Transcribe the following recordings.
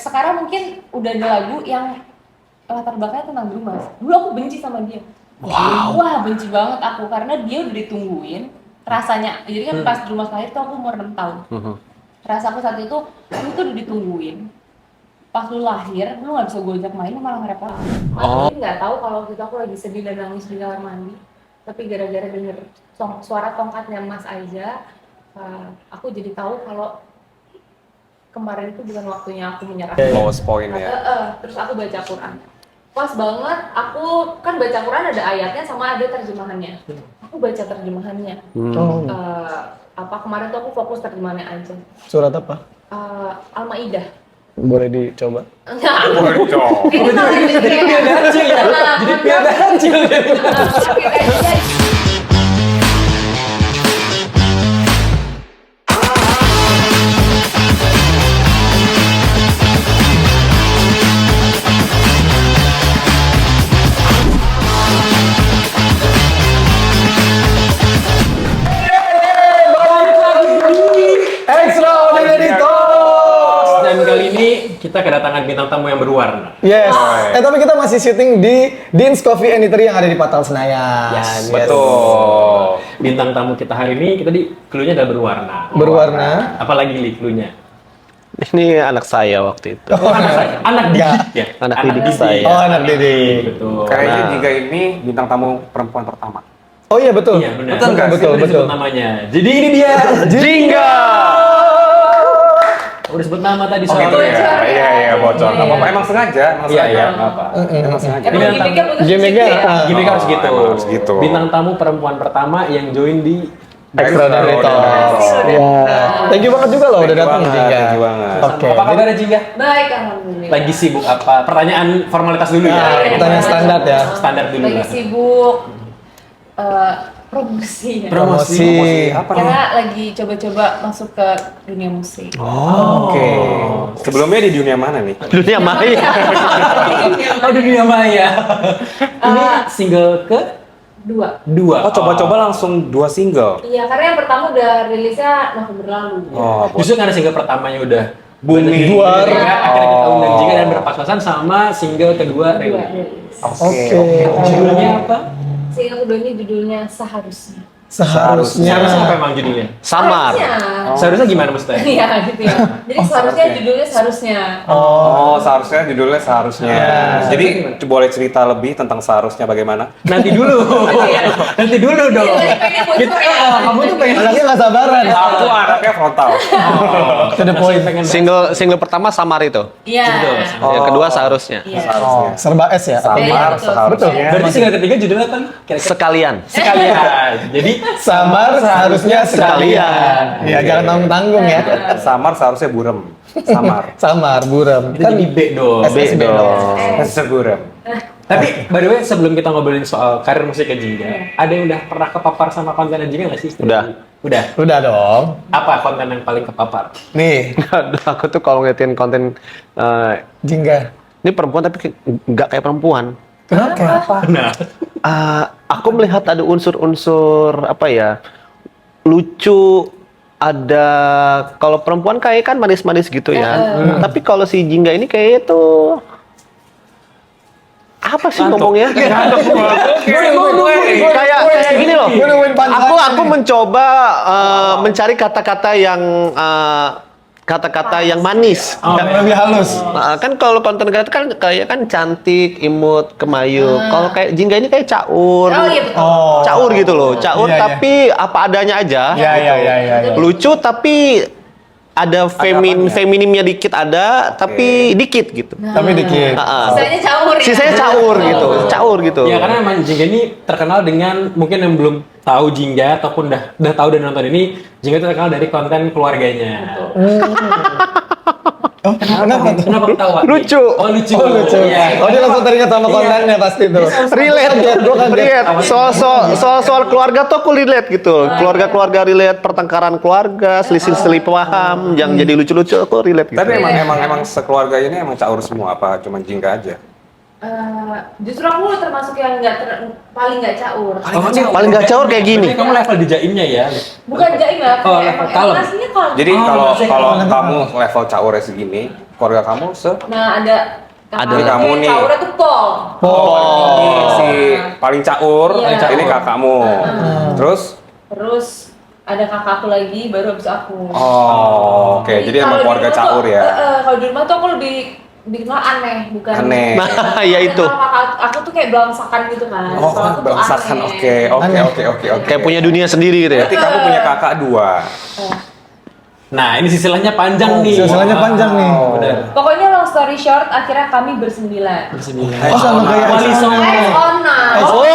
Sekarang mungkin udah ada lagu yang latar belakangnya tentang Brumas. Dulu aku benci sama dia. Wow. Wah, benci banget aku karena dia udah ditungguin. Rasanya, jadi kan pas Brumas lahir tuh aku umur 6 tahun. Rasaku saat itu, lu tuh udah ditungguin. Pas lu lahir, lu gak bisa gojek main, lu malah ngerepotin. Mungkin gak tahu kalau waktu itu aku lagi sedih dan nangis di kamar mandi. Tapi gara-gara denger suara tongkatnya Mas Aiza, aku jadi tahu kalau kemarin itu bukan waktunya aku menyerah. Lowest point ya. Terus aku baca Quran. Pas banget, aku kan baca Quran ada ayatnya sama ada terjemahannya. Aku baca terjemahannya. Kemarin tuh aku fokus terjemahannya aja. Surat apa? Al-Maidah. Boleh dicoba? Boleh dong. Jadi pilda kecil ya? Jadi pilda kecil ya? Extraordinary Talks! Dan kali ini kita kedatangan bintang tamu yang berwarna. Yes. Tapi kita masih syuting di Dean's Coffee and Eatery yang ada di Patal Senayan. Yes. Betul. Bintang tamu kita hari ini, kita cluenya adalah berwarna. Berwarna. Apalagi Li cluenya? Ini anak saya waktu itu. Oh, anak saya. Anak didik ya? Anak didik saya. Oh, anak didik. Betul. Kayaknya Jingga ini bintang tamu perempuan pertama. Oh iya betul. Iya benar. Betul nggak? Betul Udah betul. disebut namanya. Jadi ini dia. Jingga. Udah sebut nama tadi Oh gitu soalnya. ya. Iya bocor. Nggak apa-apa. Emang sengaja. Iya. Nggak apa. Emang sengaja. Emang Bintang gimmicknya butuh Gimmicknya, gitu ya? Gini harus gitu. Emang harus gitu. Bintang tamu perempuan pertama yang join di Extraordinary Talks. Extraordinary Ya. Talks. Thank you banget juga loh udah datang Jingga. Thank you banget. Oke. Apa kabarnya Jingga? Baik, alhamdulillah. Lagi sibuk apa? Pertanyaan formalitas dulu ya. Pertanyaan standar ya. Standar dulu Lagi lah. sibuk promosi ya. Promosi. Apa nih? Karena lagi coba-coba masuk ke dunia musik. Oke. Sebelumnya di dunia mana nih? Dunia maya. Oh, dunia maya. Ini single ke Dua. dua. Oh coba-coba langsung 2 single. Iya, karena yang pertama udah rilisnya November lalu. Oh, Justru karena single pertamanya udah booming, Duar. gitu ya, akhirnya kita undang Jingga dan berpapasan sama single kedua Dua rilis. rilis. Oke. Judulnya apa? Single keduanya judulnya Seharusnya. Seharusnya. Seharusnya apa emang judulnya? Samar. Seharusnya gimana maksudnya? Iya gitu ya. Jadi seharusnya seharusnya. judulnya seharusnya. Oh, seharusnya judulnya seharusnya. Jadi Seharusnya boleh cerita lebih tentang seharusnya bagaimana? Nanti dulu. Nanti dulu dong. Kamu tuh pengen Anaknya nggak sabaran. Aku anaknya frontal. To the point. pengen Single pertama Samar itu. Iya. Yang kedua seharusnya. Iya. Seharusnya. Serba S ya. Samar Iya, betul. seharusnya. Berarti single ketiga judulnya apa? nih? Kira-kira Sekalian. sekalian. Jadi Samar seharusnya sekalian. Iya, jangan tanggung-tanggung ya. Samar seharusnya burem. Samar. Samar, buram. kita jadi B dong. SSB B dong. Seburem. Tapi by the way sebelum kita ngobrolin soal karir musiknya Jingga, ada yang udah pernah kepapar sama konten Jingga nggak sih? Udah. Udah. Udah dong. Apa konten yang paling kepapar? Nih, Aduh, aku tuh kalau ngeliatin konten Jingga. ini perempuan tapi nggak kayak perempuan. Kenapa? Nah, Aku melihat ada unsur-unsur apa ya, lucu. Ada kalau perempuan kayak kan manis-manis gitu ya. Tapi kalau si Jingga ini kayaknya tuh apa sih ngomongnya? Kayak gini loh. Gue nemuin punchline. Aku mencoba mencari kata-kata yang manis. Yang lebih halus. Kan kalau konten kan kayak kan cantik, imut, kemayu. Kalau kayak Jingga ini kayak caur. Oh iya betul. Oh. Caur gitu loh. Caur Iya, iya. tapi apa adanya aja. Iya. Lucu tapi ada feminimnya dikit ada, tapi dikit gitu. Tapi dikit. Sisanya caur ya. Sisanya caur gitu, caur gitu. ya karena emang Jingga ini terkenal dengan mungkin yang belum tahu Jingga ataupun udah tahu dan nonton ini, Jingga itu terkenal dari konten keluarganya. Oh, kenapa tuh? Kenapa ketawa? Lucu. Oh lucu. Oh, lucu. Iya. Oh, dia langsung teringat sama kontennya pasti tuh. Relate, Gue kaget. relate. Soal keluarga tuh aku relate gitu. Keluarga relate, pertengkaran keluarga, selisih paham, yang jadi lucu-lucu aku relate gitu. Tapi emang sekeluarga ini emang caur semua apa cuman Jingga aja? Justru aku termasuk yang paling nggak caur. Paling nggak caur kayak gini. Berarti kamu level di jaimnya ya? Bukan jaim lah, Oh, kayak level emang kalem. aslinya kalem. Jadi Oh, kalau maksudnya kalau kalau kamu level caurnya segini, keluarga kamu Nah ada Ada kamu nih. caurnya tuh pol. ini si paling caur, Iya. ini kakakmu. Terus Terus ada kakakku lagi, baru habis aku. oh, oke. Jadi emang kalau di keluarga rumah caur tuh, ya. Kalau di rumah tuh aku lebih dikenal aneh, bukan Aneh. Nah, ya itu. Kalau kakak aku tuh kayak belangsakan gitu kan. Oh, Kalau aku tuh belangsakan. aneh. Oke. Kayak punya dunia sendiri gitu ya. Berarti kamu punya kakak 2. Nah, ini silsilahnya panjang nih. silsilahnya panjang nih. Benar. Pokoknya long story short, akhirnya kami bersembilan. Oh, sama kayak Wali Songo. Eyes on now. Oh.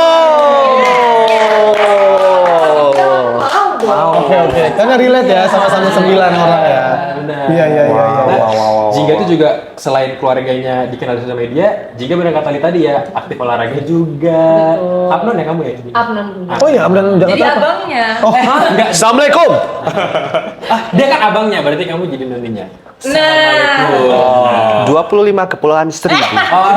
Oke. Karena relate ya sama-sama 9 orang ya. Benar. Iya. Nah, Jingga itu juga selain keluarganya dikenal di sosial media, Jingga benar kata Ali tadi ya, aktif olahraga juga. Betul. Abnon ya kamu ya? Abnon dulu. Oh iya, Abdan Jadi Jakarta apa? abangnya. Oh, Enggak. Assalamualaikum. Dia kan abangnya, berarti kamu jadi noninya. Nah. 25 Kepulauan Seribu. Oh,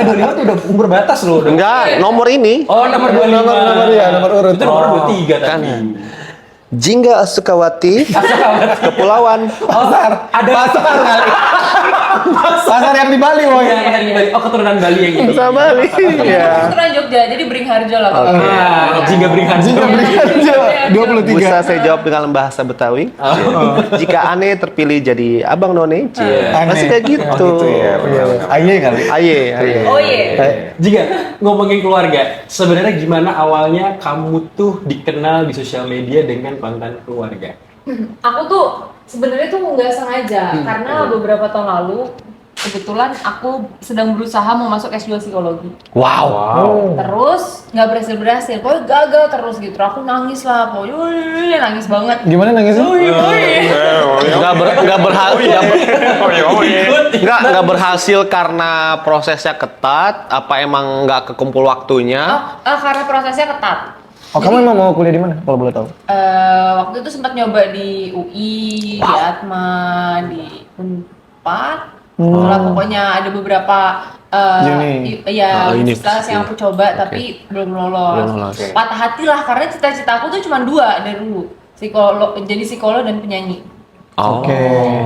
25 tuh udah umur batas loh. Enggak, nomor ini Oh, nomor 25. nomor urut. Itu nomor 23 Kan. tadi. Jingga Sukawati, Kepulauan. Pasar. Ada Pasar kali. Pasar yang di Bali, woy. Iya, yang di Bali. Oh, keturunan Bali yang ini. Sama Bali. Iya. Keturunan Jogja, jadi Beringharjo lah. Oke. Ah, Jingga Beringharjo. Jingga Beringharjo, 23. Bisa saya jawab dengan bahasa Betawi. Jika aneh terpilih jadi Abang None, Aneh. masih kayak gitu. Oh, gitu ya, benar. Aye kali. Aye. Oh iya. Jingga, ngomongin keluarga, sebenarnya gimana awalnya kamu tuh dikenal di sosial media dengan konten keluarga? Aku tuh sebenarnya tuh nggak sengaja karena beberapa tahun lalu kebetulan aku sedang berusaha mau masuk S2 psikologi. Wow. Terus nggak berhasil, pokoknya gagal terus gitu. Aku nangis lah, pokoknya nangis banget. Gimana nangisnya? Nggak berhasil karena prosesnya ketat. Apa emang nggak kekumpul waktunya? Karena prosesnya ketat. Oh, kamu emang mau kuliah di mana kalau boleh tahu? Waktu itu sempat nyoba di UI, di Atma, di Unpad. Lah pokoknya ada beberapa Uni. universitas yang aku coba tapi belum lolos. Belum lolos. Patah hati lah karena cita-cita aku tuh cuma 2 dari dulu. Jadi psikolog dan penyanyi. Oh. Oke.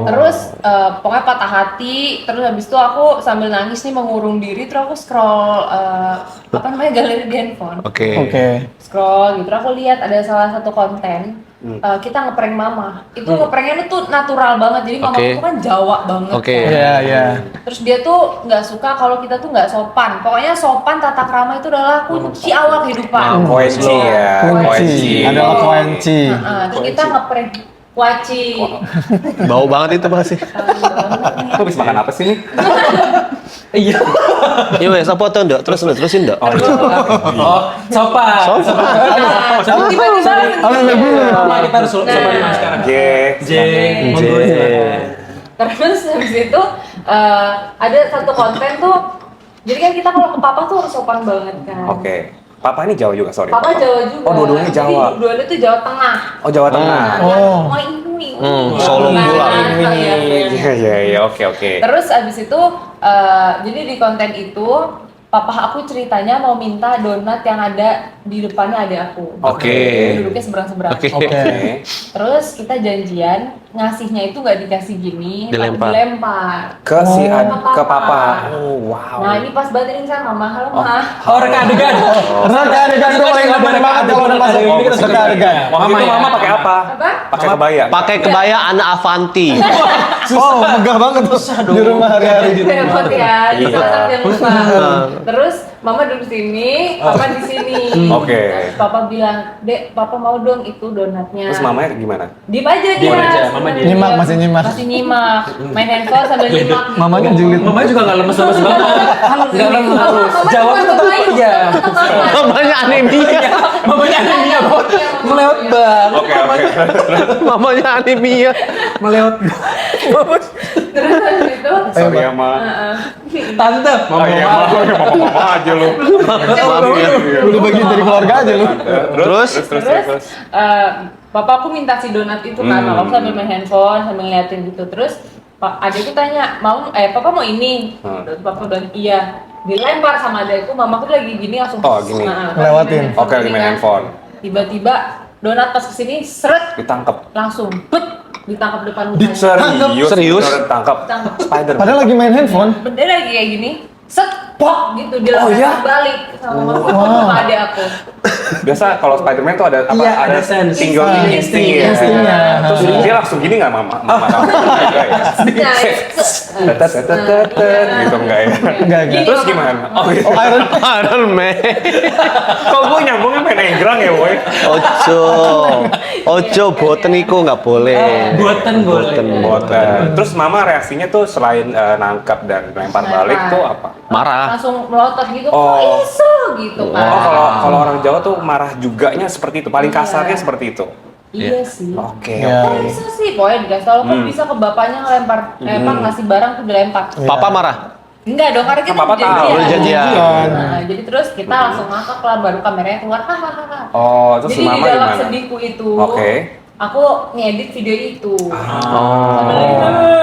Terus pokoknya patah hati, terus habis itu aku sambil nangis nih mengurung diri, terus aku scroll galeri di handphone. Oke. Scroll gitu, terus aku lihat ada salah satu konten kita ngeprank mama. Itu ngepranknya tuh natural banget, jadi mama Oke. tuh kan Jawa banget. Oke. kan. Iya. Terus dia tuh nggak suka kalau kita tuh nggak sopan. Pokoknya sopan tata krama itu adalah kunci awal kehidupan. Koenci ya, koenci. Adalah koenci. Terus kita ngeprank waci. Bau banget itu pasti. Kok habis makan apa sih nih? Iya. Iya wes, apa tuh Ndok? Terusin Ndok. Oh, sopan. Tiba-tiba Mama, kita harus sopan Mas sekarang. J. Monggo, silakan. Terus habis itu ada satu konten tuh, jadi kan kita kalau ke papa tuh harus sopan banget kan. Oke. Papa ini Jawa juga, sorry. Papa Jawa juga. Oh, dua-duanya Jawa. Jadi dua-duanya tuh Jawa Tengah. Oh, Jawa Tengah. Oh. Mau ini. Solo pula. Iya, oke. Terus abis itu, jadi di konten itu, papa aku ceritanya mau minta donat yang ada di depannya ada aku. Oke. Duduknya seberang-seberang. Oke. Oke. Terus kita janjian ngasihnya itu nggak dikasih gini, tapi Dilempar. dilempar. Ke si Papa. ke papa. Oh, wow. Nah ini pas banget ini kan mama, halo ma. Oh, reka adegan. Reka adegan itu paling ngebener banget kalau udah masuk. Ini kita Reka adegan. Waktu itu mama pakai apa? Apa? Pakai kebaya. Pakai kebaya anak Avanti. Oh, megah banget tuh di rumah hari-hari di rumah. Repot ya, di Iya. saat yang lupa. Terus mama duduk sini, papa di sini. Oke. Terus papa bilang, Dek, papa mau dong itu donatnya. Terus mamanya gimana? Diem aja dia. Diem aja, mama diem. Nyimak, masih nyimak. Masih nyimak. Main handphone sambil nyimak. gitu. Mamanya julid. Mamanya juga nggak lemes-lemes banget. Nggak lemes. Mama Jawa cuma tuh doain, iya. tetep makan. Mamanya anemia. Mamanya anemia banget. Melewat banget. Oke. Mamanya anemia. Melewat. Terus habis itu, Sorry ya, Ma. Tante. Oh iya, mama aja lu. Maaf ya. Udah bagian dari keluarga aja lu. Terus? terus papa aku minta si donat itu kan, mama aku sambil main handphone sambil ngeliatin gitu. Terus adikku tanya, papa mau ini? Terus papa bilang iya. dilempar sama adekku, mamaku tuh lagi gini langsung Oh, gini. Ngelewatin. Oke, lagi main handphone. Tiba-tiba donat pas kesini seret Ditangkap. langsung ditangkap depan mukanya. Serius? Tangkap. Ditangkap. Spider. Padahal lagi main handphone. Bener lagi kayak gini, set pok gitu dia Oh, langsung iya? balik sama mamaku sama adek aku. Biasa kalau Spider-Man tuh ada apa? Iya, ada ada sense. tinggal insting ya. Instingnya. Terus dia langsung gini nggak mama kamu? Enggak ya? Nah, Tetet gitu enggak ya? Enggak. Gini, Terus mama. gimana? Oh iya. Iron Man. Kok gue nyambungnya main egrang ya, boy? Ojo, boten iku nggak boleh. Buatan boleh. Terus mama reaksinya tuh selain nangkap dan lempar balik tuh apa? Marah. Langsung melotot gitu, Oh. kok iso gitu kan. Oh, kalau orang Jawa tuh marah juganya seperti itu, paling kasarnya seperti itu. Iya sih. Oke. Ya. Kok bisa sih, pokoknya dikasih tau kok bisa ke bapaknya ngelempar, ngasih barang tuh dilempar. Papa marah. Enggak dong, karena kita Papa tahu, janjian. udah janjian. Nah, jadi terus kita langsung ngakak lah, baru kameranya keluar, hahaha. Oh, terus Jadi di mama dalam gimana? sedihku itu, Oke. aku ngedit video itu. Oh.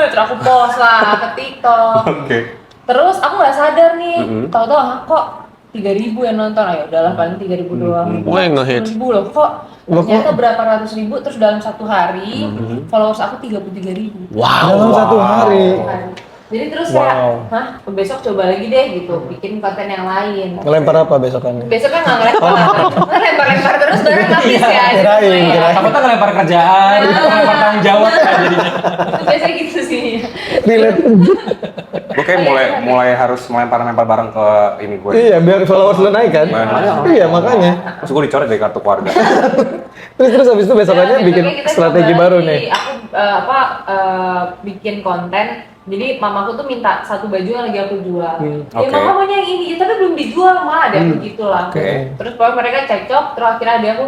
Terus aku post lah ke TikTok. Oke. Terus aku nggak sadar nih, tahu-tahu kok 3.000 yang nonton, ayo udahlah paling 3.000 doang. Wah, ngehit. 10.000 loh, kok ternyata berapa ratus ribu, terus dalam satu hari followers aku 33.000. Dalam satu hari. Jadi terus Wow. kayak, hah, besok coba lagi deh gitu, bikin konten yang lain. Ngelempar apa besokannya? Besok kan nggak ngelempar, lempar-lempar terus barang habis ya. Kirain. Kamu tuh ngelempar kerjaan, ngelempar tanggung jawab kan jadinya. Itu biasanya gitu sih. Relate. Gue kayak mulai harus melempar-lempar barang ke ini gue. Iya, biar followers lu naik kan? Iya, makanya. Terus gue dicoret dari kartu keluarga. Terus habis itu besokannya Ya, bikin besoknya kita strategi coba baru lagi. nih. Aku bikin konten. Jadi mamaku tuh minta satu baju yang lagi aku jual. Ya Oke. mama maunya yang ini, tapi belum dijual mah, ada gitu lah. Oke. Terus pokoknya mereka cekcok, terus akhirnya dia aku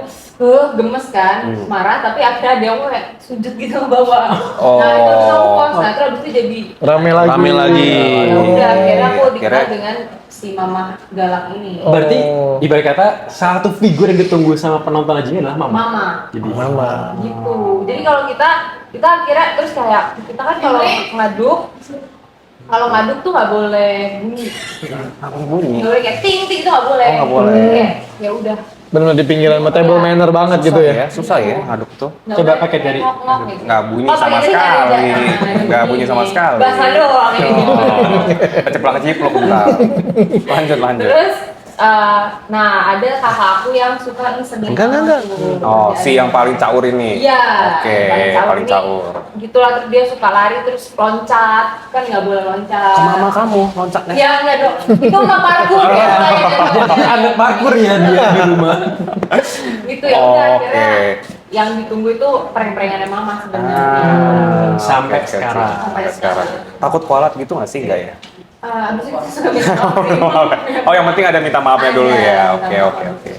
gemes kan, marah, tapi akhirnya dia aku kayak sujud gitu ke bawah. Nah itu terus aku post, nah terus abis itu jadi Rame lagi. ya udah akhirnya aku dikenal Kira- dengan si mama galak ini. Berarti ibarat kata satu figur yang ditunggu sama penonton aja adalah mama. Mama. Jadi Mama. Gitu. Jadi kalau kita akhirnya terus kayak kita kan kalau ngaduk tuh nggak boleh bunyi. Bunyi. Nggak boleh kayak ting ting itu nggak boleh. Oh, nggak boleh. Kayak, ya udah. Benar di pinggiran table manner banget gitu ya. Susah ya ngaduk tuh. Nggak Coba boleh pakai jari. ngok-ngok gitu. Nggak bunyi Oh, sama pakai jari sekali. ada. Nggak bunyi sama sekali. Bahasa doang ini. Keceplak-keciplok bentar. Lanjut. Terus nah ada kakak aku yang suka isengin Enggak. aku. Oh, si yang paling caur ini. Iya. Oke, paling nih, caur. Gitulah, terus dia suka lari terus loncat, kan nggak boleh loncat. Mama kamu loncatnya. Ya enggak dong, itu mah parkur ya. anak parkur ya dia di rumah. Gitu ya udah Oke. akhirnya yang ditunggu itu prank-prankannya mama sebenarnya. Sampai Oke. sekarang. Sampai sekarang. Takut kualat gitu nggak sih? Enggak ya? Abis itu suka minta maaf. Oh, yang penting ada minta maafnya dulu ya. Ada, Oke.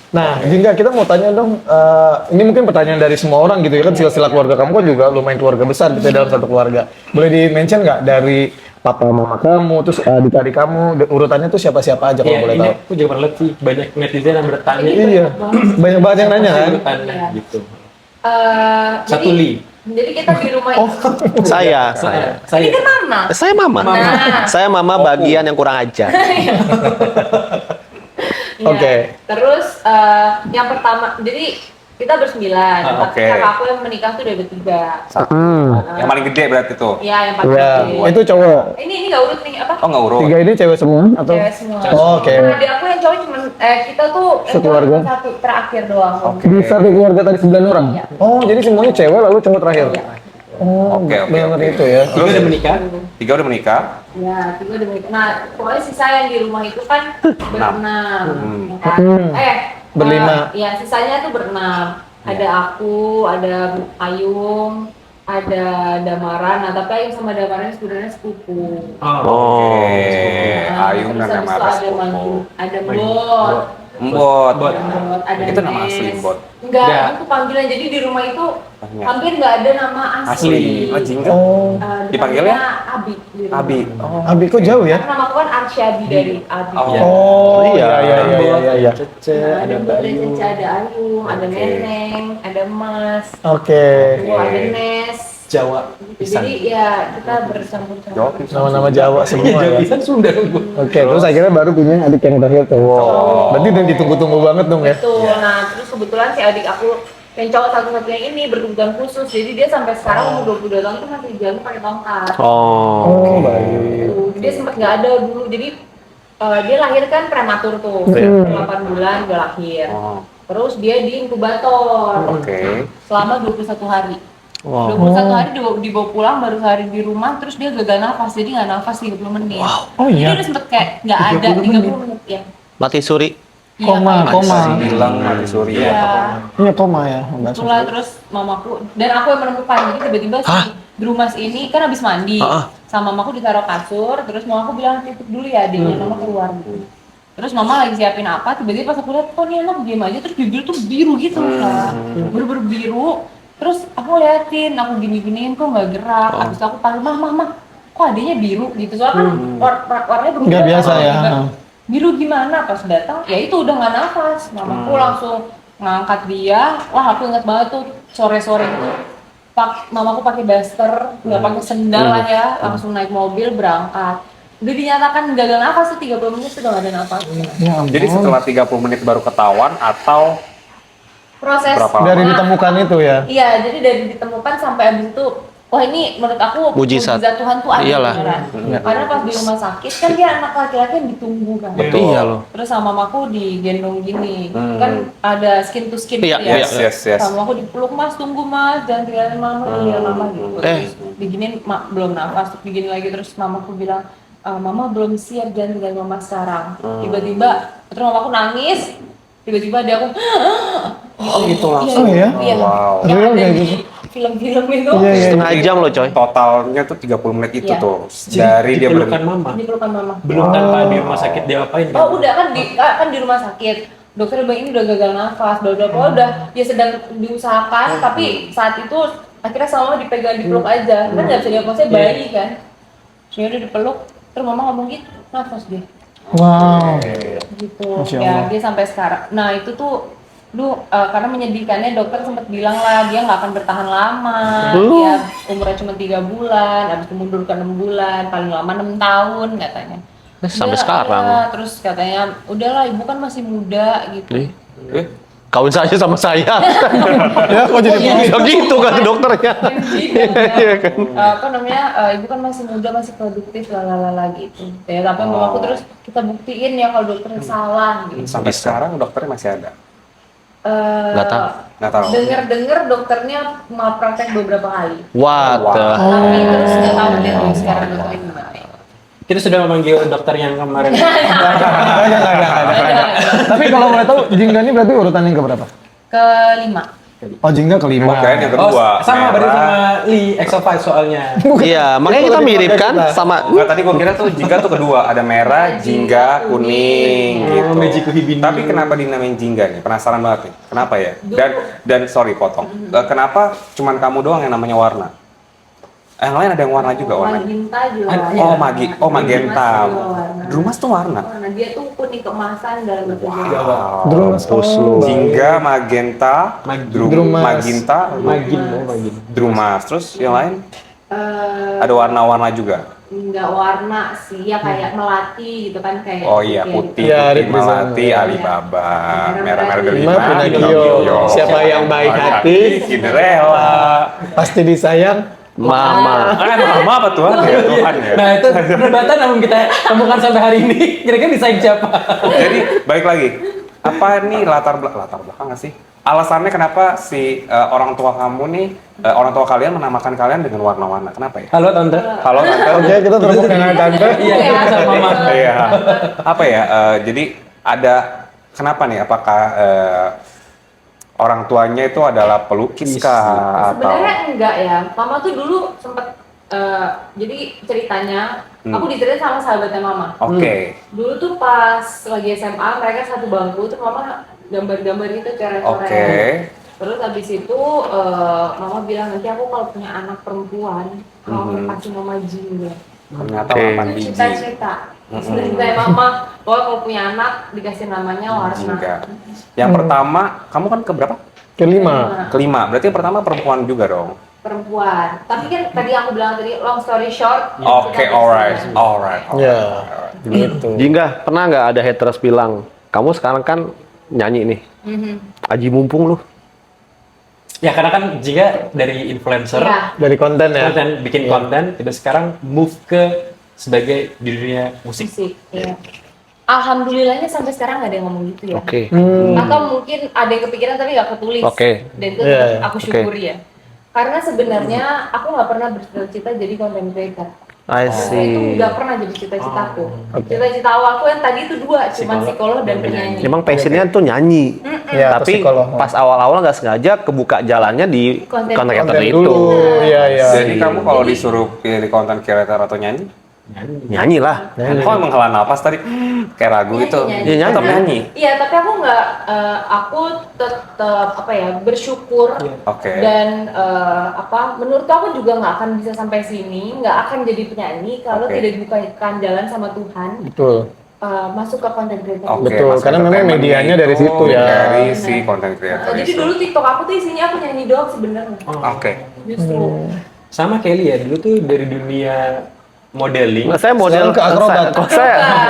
Nah, Jingga, kita mau tanya dong, ini mungkin pertanyaan dari semua orang gitu ya kan, silsilah keluarga kamu kan juga lumayan keluarga besar gitu ya, dalam satu keluarga. Boleh di-mention nggak dari papa mama kamu, terus adik-adik kamu, urutannya tuh siapa-siapa aja kalau Iya, boleh ini tahu. aku juga pernah lihat sih banyak netizen yang bertanya. Iya, banyak banget yang nanya kan. Urutannya Iya. gitu. Jadi- Satu li. Jadi kita di rumah itu. Saya. Ini kan mama. Saya mama. Nah. Saya mama bagian yang kurang ajar. Iya. Oke. Terus yang pertama, jadi kita bersembilan. Tapi Oke. kakak aku yang menikah tuh udah bertiga. Yang paling gede berarti tuh. Iya, yang paling Ya, gede. itu cowok. Ini nggak urut nih apa? Oh, nggak urut. Tiga ini cewek semua atau? Cewek semua. Oh, oke. Nah, adik aku yang cowok cuman kita tuh yang cowok Sekeluarga? cuma satu terakhir doang. Oke. Di satu keluarga tadi 9 orang? Iya. Oh, jadi semuanya cewek lalu cowok terakhir? Iya. Oh, Oke. benar itu ya. Tiga udah menikah. Tiga udah menikah. Ya, tiga udah menikah. Nah, pokoknya sisa yang di rumah itu kan berenam. ya kan? Berlima. Ya, sisanya tuh berenam. Ada aku, ada Ayung, ada Damaran. Nah, tapi Ayung sama Damaran sebenarnya sepupu. Oh. Nah, Ayung terus dan habis itu Damaran ada sepupu. Manju, ada Mbot. Mbot. Ada Itu nama Nes. asli, Mbot? Enggak, Enggak. itu panggilan. Jadi di rumah itu Banyak. hampir nggak ada nama asli. Asli. Oh, Jingga. Oh, Dipanggilnya? Abi. di rumah. Abi. Oh. Abi kok jauh ya? Karena namaku kan Arsyadi dari Abi. Oh. Oh, Iya. iya. Cece, Nah, ada ada Mbak ada Ayu. Cece, ada Ayung, ada Oke. Neneng, ada Mas, Oke. ada Nes. Jawa pisan. Jadi ya kita bercampur-campur. Jawab. Nama-nama Jawa semua Jawa ya. pisan Sunda. Oke, terus akhirnya baru punya adik yang terakhir cowok. Berarti udah ditunggu-tunggu banget dong ya. Betul. Nah, terus kebetulan si adik aku yang cowok satu-satunya ini berkebutuhan khusus. Jadi dia sampai sekarang umur 22 tahun tuh masih jalan pakai tongkat. Oh, baik. Gitu. Dia sempat nggak ada dulu. Jadi dia lahir kan prematur tuh. 8 bulan dia lahir. Oh, Terus dia di inkubator oke. selama 21 hari. Wow. 21 hari dibawa pulang, baru sehari di rumah, terus dia gagal nafas, jadi nggak nafas 30 menit. Oh Jadi iya. udah sempet kayak nggak ada 30 menit ya. Mati suri. Koma, Iya, koma. Hilang mati suri Iya. ya. Iya koma ya. Mbak Susi. Itulah terus mamaku dan aku yang menemukan. Jadi tiba-tiba si Drumas ini kan habis mandi, sama mamaku ditaruh kasur, terus mamaku bilang titip dulu ya adiknya, mama keluar gitu. Terus mama lagi siapin apa, tiba-tiba pas aku lihat, kok nih anak diem aja, terus bibir tuh biru gitu Kak. Bener-bener biru. Terus aku liatin, aku gini-giniin kok nggak gerak. Abis itu aku panggil, mah, kok adiknya biru gitu. Soalnya kan warnanya berubah. Nggak biasa ya. Biru gimana? Pas datang, ya itu udah nggak nafas. Mamaku langsung ngangkat dia. Wah, aku ingat banget tuh sore-sore itu. Mamaku pakai daster, nggak pakai sendal lah ya, langsung naik mobil berangkat. Udah dinyatakan gagal nafas tuh 30 menit sudah nggak ada nafas. Ya ampun. Jadi setelah 30 menit baru ketahuan atau Proses berapa lama? Dari ditemukan itu ya. Iya, jadi dari ditemukan sampai abis itu, wah ini menurut aku Mujizat. Tuhan tuh ada Iyalah. beneran. Karena pas di rumah sakit kan dia anak laki-laki yang ditunggu kan. Betul. Iya loh. Terus sama mamaku digendong gini, kan ada skin to skin Iya, gitu ya. Yes. Sama aku dipeluk, mas tunggu mas, jangan tinggalin mama, iya mama gitu. Terus diginin, belum nafas, terus digini lagi, terus mamaku bilang, mama belum siap, jangan tinggalin mama sekarang. Tiba-tiba, terus mamaku nangis, tiba-tiba dia aku, Oh gitu langsung. Oh iya? Iya. Wow. Yang Real ada kayak di gitu? film-film itu. Iya, iya. Setengah jam loh coy. Totalnya tuh 30 menit itu Iya. tuh. Dari dia Dipelukan mama. Di pelukan mama. Belum tanpa di rumah sakit dia apain kan? Oh udah kan di rumah sakit. Dokter bilang ini udah gagal nafas, udah ya sedang diusahakan, tapi saat itu akhirnya sama dipegang dipeluk aja. Kan nggak bisa diapain bayi kan. Dia udah dipeluk, terus mama ngomong gitu, nafas dia. Wow. Gitu. Masya Ya Allah. dia sampai sekarang. Nah itu tuh karena menyedihkannya dokter sempat bilang lah dia nggak akan bertahan lama, dia umurnya cuma 3 bulan, habis itu mundur ke 6 bulan, paling lama 6 tahun katanya. Sampai Udah, sekarang. ya, terus katanya udahlah ibu kan masih muda gitu. Kawin saja sama saya. Ya kok jadi Ya gitu kan dokternya. Iya kan. Apa namanya, ibu kan masih muda, masih produktif, lalala gitu. Ya tapi mamaku terus kita buktiin ya kalau dokternya salah gitu. Sampai sekarang dokternya masih ada. Nggak tahu. Nggak tahu. Dengar dokternya malpraktek beberapa kali. What the? Tapi terus nggak tahu deh tuh sekarang dokternya gimana. Kita sudah memanggil dokter yang kemarin. Tapi kalau boleh tahu, Jingga ini berarti urutan yang keberapa? Kelima. Oh, Jingga kelima. Kirain yang Oh, kedua. sama berarti merah. sama Lee Exo5 soalnya. Iya, makanya kita mirip kan sama. Nggak, tadi gua kira tuh jingga tuh kedua, ada merah, jingga, kuning gitu. Mejiku Hibini. Tapi kenapa dinamain jingga nih? Penasaran banget nih. Kenapa ya? Dan sorry potong. Kenapa cuman kamu doang yang namanya warna? Yang lain ada yang warna juga warnanya. Magenta juga. Oh, magenta. juga warna. Drumas tuh warna. Warna dia tuh kuning keemasan dalam bentuk Wow. Drumas. Oh. Jingga, magenta, Drumas. magenta, Magin. drumas. Terus yang lain Eh, ada warna-warna juga. nggak warna sih, ya kayak melati gitu kan kayak. Oh iya, putih, Iya, putih, ada melati, tulisannya. Alibaba, Merah-merah merah-merah delima, Pinocchio. Siapa yang baik hati? Cinderella. Pasti disayang. Mama. Mama apa Tuhan ya Tuhan ya. Nah itu perdebatan yang kita temukan sampai hari ini. Kira-kira disaing siapa? Jadi balik lagi, apa nih latar belakang nggak sih? Alasannya kenapa si orang tua kamu nih, orang tua kalian menamakan kalian dengan warna-warna? Kenapa ya? Halo tante. Halo tante. Oke, kita terhubung dengan tante. Iya, kita sama mama. Iya. Apa ya? Jadi ada kenapa nih? Apakah orang tuanya itu adalah pelukis kah atau Sebenarnya enggak ya. Mama tuh dulu sempet jadi ceritanya aku diceritain sama sahabatnya mama. Oke. Dulu tuh pas lagi SMA mereka satu bangku tuh mama gambar-gambar gitu coret-coret. Oke. Terus habis itu mama bilang nanti aku kalau punya anak perempuan mau kasih mama Jingga. Ternyata Oke. 8 biji. Cita-cita. Cita mama bahwa kalau punya anak dikasih namanya warna. Jingga. Yang pertama, kamu kan keberapa? Kelima. Kelima. Berarti yang pertama perempuan juga dong. perempuan. Tapi kan tadi aku bilang tadi long story short. Oke, kita alright. bersedia. Ya, gitu. Jingga, pernah nggak ada haters bilang, kamu sekarang kan nyanyi nih, aji mumpung lu. Ya karena kan Jingga dari influencer, Iya. Dari konten ya. konten bikin konten, itu sekarang move ke sebagai di dunia musik. Musik, iya. Alhamdulillahnya sampai sekarang nggak ada yang ngomong gitu ya. Oke. Atau mungkin ada yang kepikiran tapi nggak ketulis. Oke. Dan itu Iya, iya. aku syukuri ya. Karena sebenarnya aku nggak pernah bercita-cita jadi content creator. I Itu see. nggak pernah jadi cita-citaku. Cita-cita awalku yang tadi itu dua, cuma psikolog dan penyanyi. Emang passionnya tuh nyanyi. Ya, Tapi psikolog. pas awal-awal nggak sengaja kebuka jalannya di Konten content creator Konten itu. dulu. Iya, iya. Jadi kamu kalau disuruh pilih konten creator atau nyanyi, Nyanyi lah. kok menghela nafas tadi kayak ragu itu. Iya, nyanyi. Tetap nyanyi. Iya, tapi aku nggak, aku tetap apa ya bersyukur Oke. dan menurut aku juga nggak akan bisa sampai sini, nggak akan jadi penyanyi kalau Oke. tidak dibukakan jalan sama Tuhan Betul. masuk ke content creator. Oke, Betul, Mas karena memang Entertainment medianya itu dari situ ya. Dari si content creator Jadi itu. dulu TikTok aku tuh isinya aku nyanyi doang sebenarnya. Oke. Justru. Sama Kelly ya, dulu tuh dari dunia modeling. Nah, saya model Sekarang ke akrobat.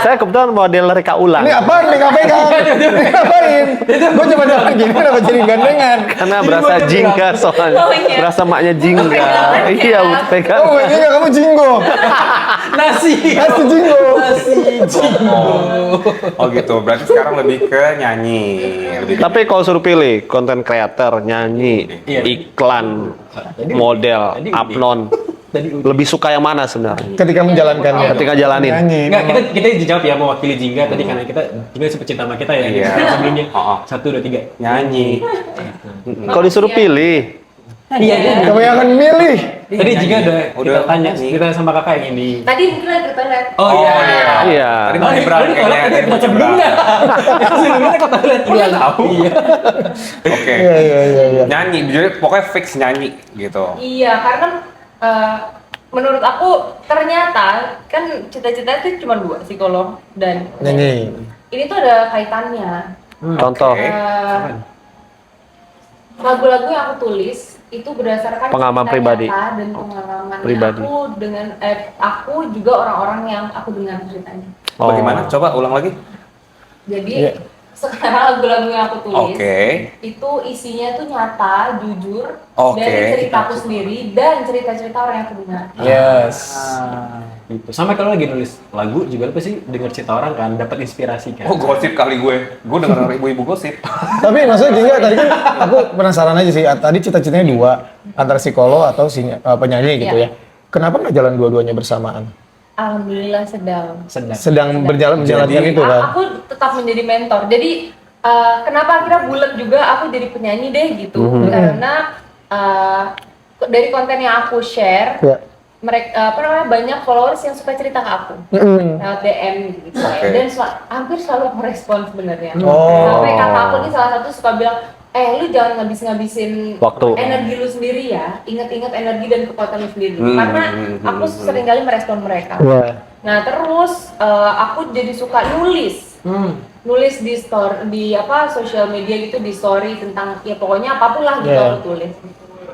saya kebetulan model reka ulang. Ini apaan nih pegang? Ini ngapain? Gue cuma jalan gini kenapa jadi gandengan? Karena berasa jingga soalnya. Oh, iya. Berasa maknya jingga. Pegangan ya. Iya, butuh pegang. Oh, ini nggak kamu jinggo. Nasi. Nasi jinggo. Oh gitu. Berarti sekarang lebih ke nyanyi, lebih ke Tapi kalau suruh pilih konten creator, nyanyi, Iya. iklan, model, tadi upload, Tadi lebih suka yang mana sebenarnya? Ketika menjalankannya. Ketika jalanin. Nyanyi. Enggak, kita dijawab ya mewakili Jingga tadi karena kita Jingga sempat cinta sama kita ya. Iya. Sebelumnya. Oh. 1, 2, 3. nyanyi. Kalau disuruh pilih, Iya, iya. Kamu yang akan milih. Tadi Jingga udah Udah kita tanya, nyanyi. kita sama kakak yang ini. Tadi mungkin lagi ke toilet. Oh iya. iya. Tadi mau nyebrang Tadi kayaknya. tadi Tadi mau sebelumnya. Sebelumnya kok toilet. Udah tahu. Iya. Oke. Iya, iya, iya, iya. Nyanyi, jadi pokoknya fix nyanyi gitu. Iya, karena menurut aku ternyata kan cita-cita itu cuma dua, psikolog dan Nyanyi. ini tuh ada kaitannya. Contoh, Oke. Lagu-lagu yang aku tulis itu berdasarkan Pengalaman cerita pribadi. nyata dan pengalaman Pribadi. aku dengan aku juga orang-orang yang aku dengar ceritanya. Oh. Bagaimana? Coba ulang lagi. Jadi Iya. sekarang lagu-lagu yang aku tulis Oke. itu isinya tuh nyata, jujur Oke. dari ceritaku sendiri dan cerita-cerita orang yang aku dengar. Yes. Gitu. Sama kalau lagi nulis lagu juga pasti denger cerita orang kan, dapat inspirasi kan. Oh gosip kali gue. Gue denger ibu-ibu gosip. Tapi maksudnya Jingga tadi kan aku penasaran aja sih. Tadi cita-citanya dua, antara psikolog atau penyanyi gitu Iya. ya. Kenapa nggak jalan dua-duanya bersamaan? Alhamdulillah sedang. Sedang menjalankan Jadi, itu kan. Aku tetap menjadi mentor. Jadi kenapa akhirnya bulat juga aku jadi penyanyi deh gitu. Karena dari konten yang aku share, Ya. mereka banyak followers yang suka cerita ke aku lewat DM gitu. Oke. Dan hampir selalu aku respon sebenarnya. Oh. Sampai kakak aku nih salah satu suka bilang, lu jangan ngabisin Waktu. energi lu sendiri ya. Ingat-ingat energi dan kekuatan lu sendiri. Hmm, Karena hmm, aku seringkali merespon mereka. Wah. Nah terus aku jadi suka nulis, nulis di sosial media gitu, di story tentang ya pokoknya apapun lah gitu Yeah. aku tulis.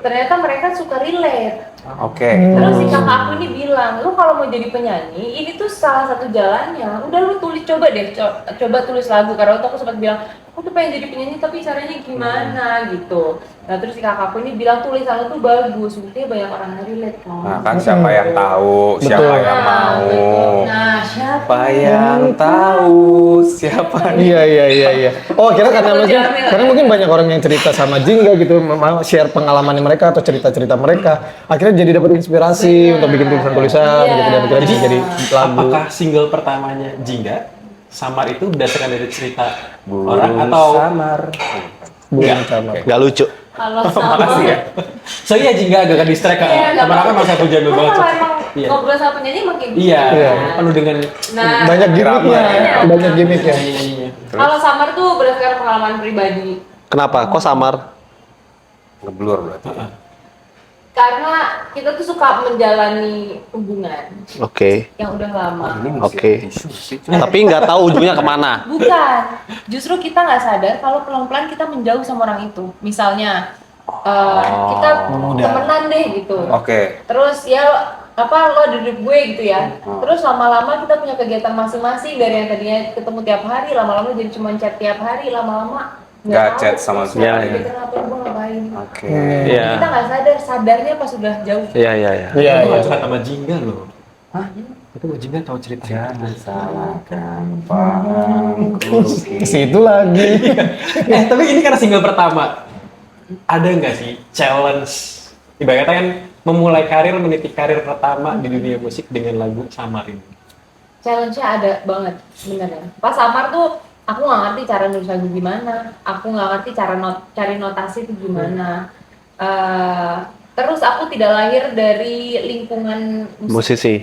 Ternyata mereka suka relate. Oke. Terus si kakak aku ini bilang, lu kalau mau jadi penyanyi, ini tuh salah satu jalannya. Udah lu tulis, coba deh, coba tulis lagu. Karena waktu aku sempat bilang, aku tuh pengen jadi penyanyi tapi caranya gimana gitu. Nah terus si kakak aku ini bilang tulisan lu tuh bagus, buktinya banyak orang yang relate kan. Nah kan siapa yang tahu, Betul. siapa yang Nah, mau. betul. Nah siapa? Siapa yang tahu, siapa Iya, iya, iya, iya. Oh, kira Jamil. karena mungkin banyak orang yang cerita sama Jingga gitu, mau share pengalaman mereka atau cerita-cerita mereka. Akhirnya jadi dapat inspirasi untuk bikin tulisan-tulisan Iya. gitu dan akhirnya bisa jadi lagu. Apakah single pertamanya Jingga Samar itu berdasarkan dari cerita Burung orang atau samar. Bukan sama. Nggak lucu. Kalau Makasih ya. so iya Jingga agak distract kan? Iya, nggak Sama kakak apa-apa. masa aku jago Karena banget. kalau emang Iya. ngobrol sama penyanyi makin Iya, Iya. penuh dengan Nah, Banyak gimmicknya, Drama. banyak gimmicknya. iya. kalau Samar tuh berdasarkan pengalaman pribadi. Kenapa? Kok samar? Ngeblur berarti. Karena kita tuh suka menjalani hubungan Oke. yang udah lama. Ini Oke. tisu sih. Tapi nggak tahu ujungnya kemana. Bukan, justru kita nggak sadar kalau pelan-pelan kita menjauh sama orang itu. Misalnya, kita temenan deh gitu. Oke. Terus ya lo ada di gue gitu ya. Terus lama-lama kita punya kegiatan masing-masing, dari yang tadinya ketemu tiap hari, lama-lama jadi cuma chat tiap hari, lama-lama Nggak tahu chat sama siapa sekali. dia ngapain, gue ngapain. Oke. Iya. Kita nggak sadarnya pas sudah jauh. Iya. Iya, Itu iya. nggak suka sama Jingga loh. Hah? Itu Jingga tahu cerita. Jangan salahkan pahamku. Ke situ lagi. Tapi ini karena single pertama. Ada nggak sih challenge? Ibaratnya kan memulai karir, meniti karir pertama di dunia musik dengan lagu Samar ini. Challenge-nya ada banget sebenarnya. Pas Samar tuh aku nggak ngerti cara nulis lagu gimana, aku nggak ngerti cara cari notasi itu gimana. Terus aku tidak lahir dari lingkungan musik. Musisi.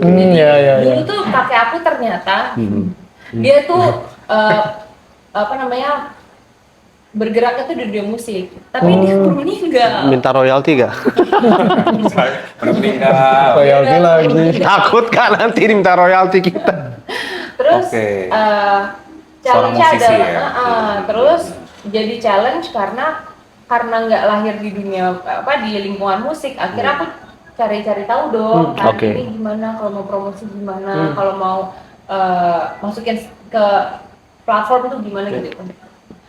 Iya, iya, iya. Dulu tuh kakek aku ternyata dia tuh bergeraknya tuh di dunia musik, tapi dia pun meninggal. Minta royalti gak? Udah meninggal. Royalti lagi. Takut kan nanti diminta royalti kita. Terus Oke. challenge Seorang musisi adalah ya? terus jadi challenge karena nggak lahir di dunia di lingkungan musik, akhirnya aku cari-cari tahu dong kan Oke. ini gimana, kalau mau promosi gimana, kalau mau masukin ke platform itu gimana gitu.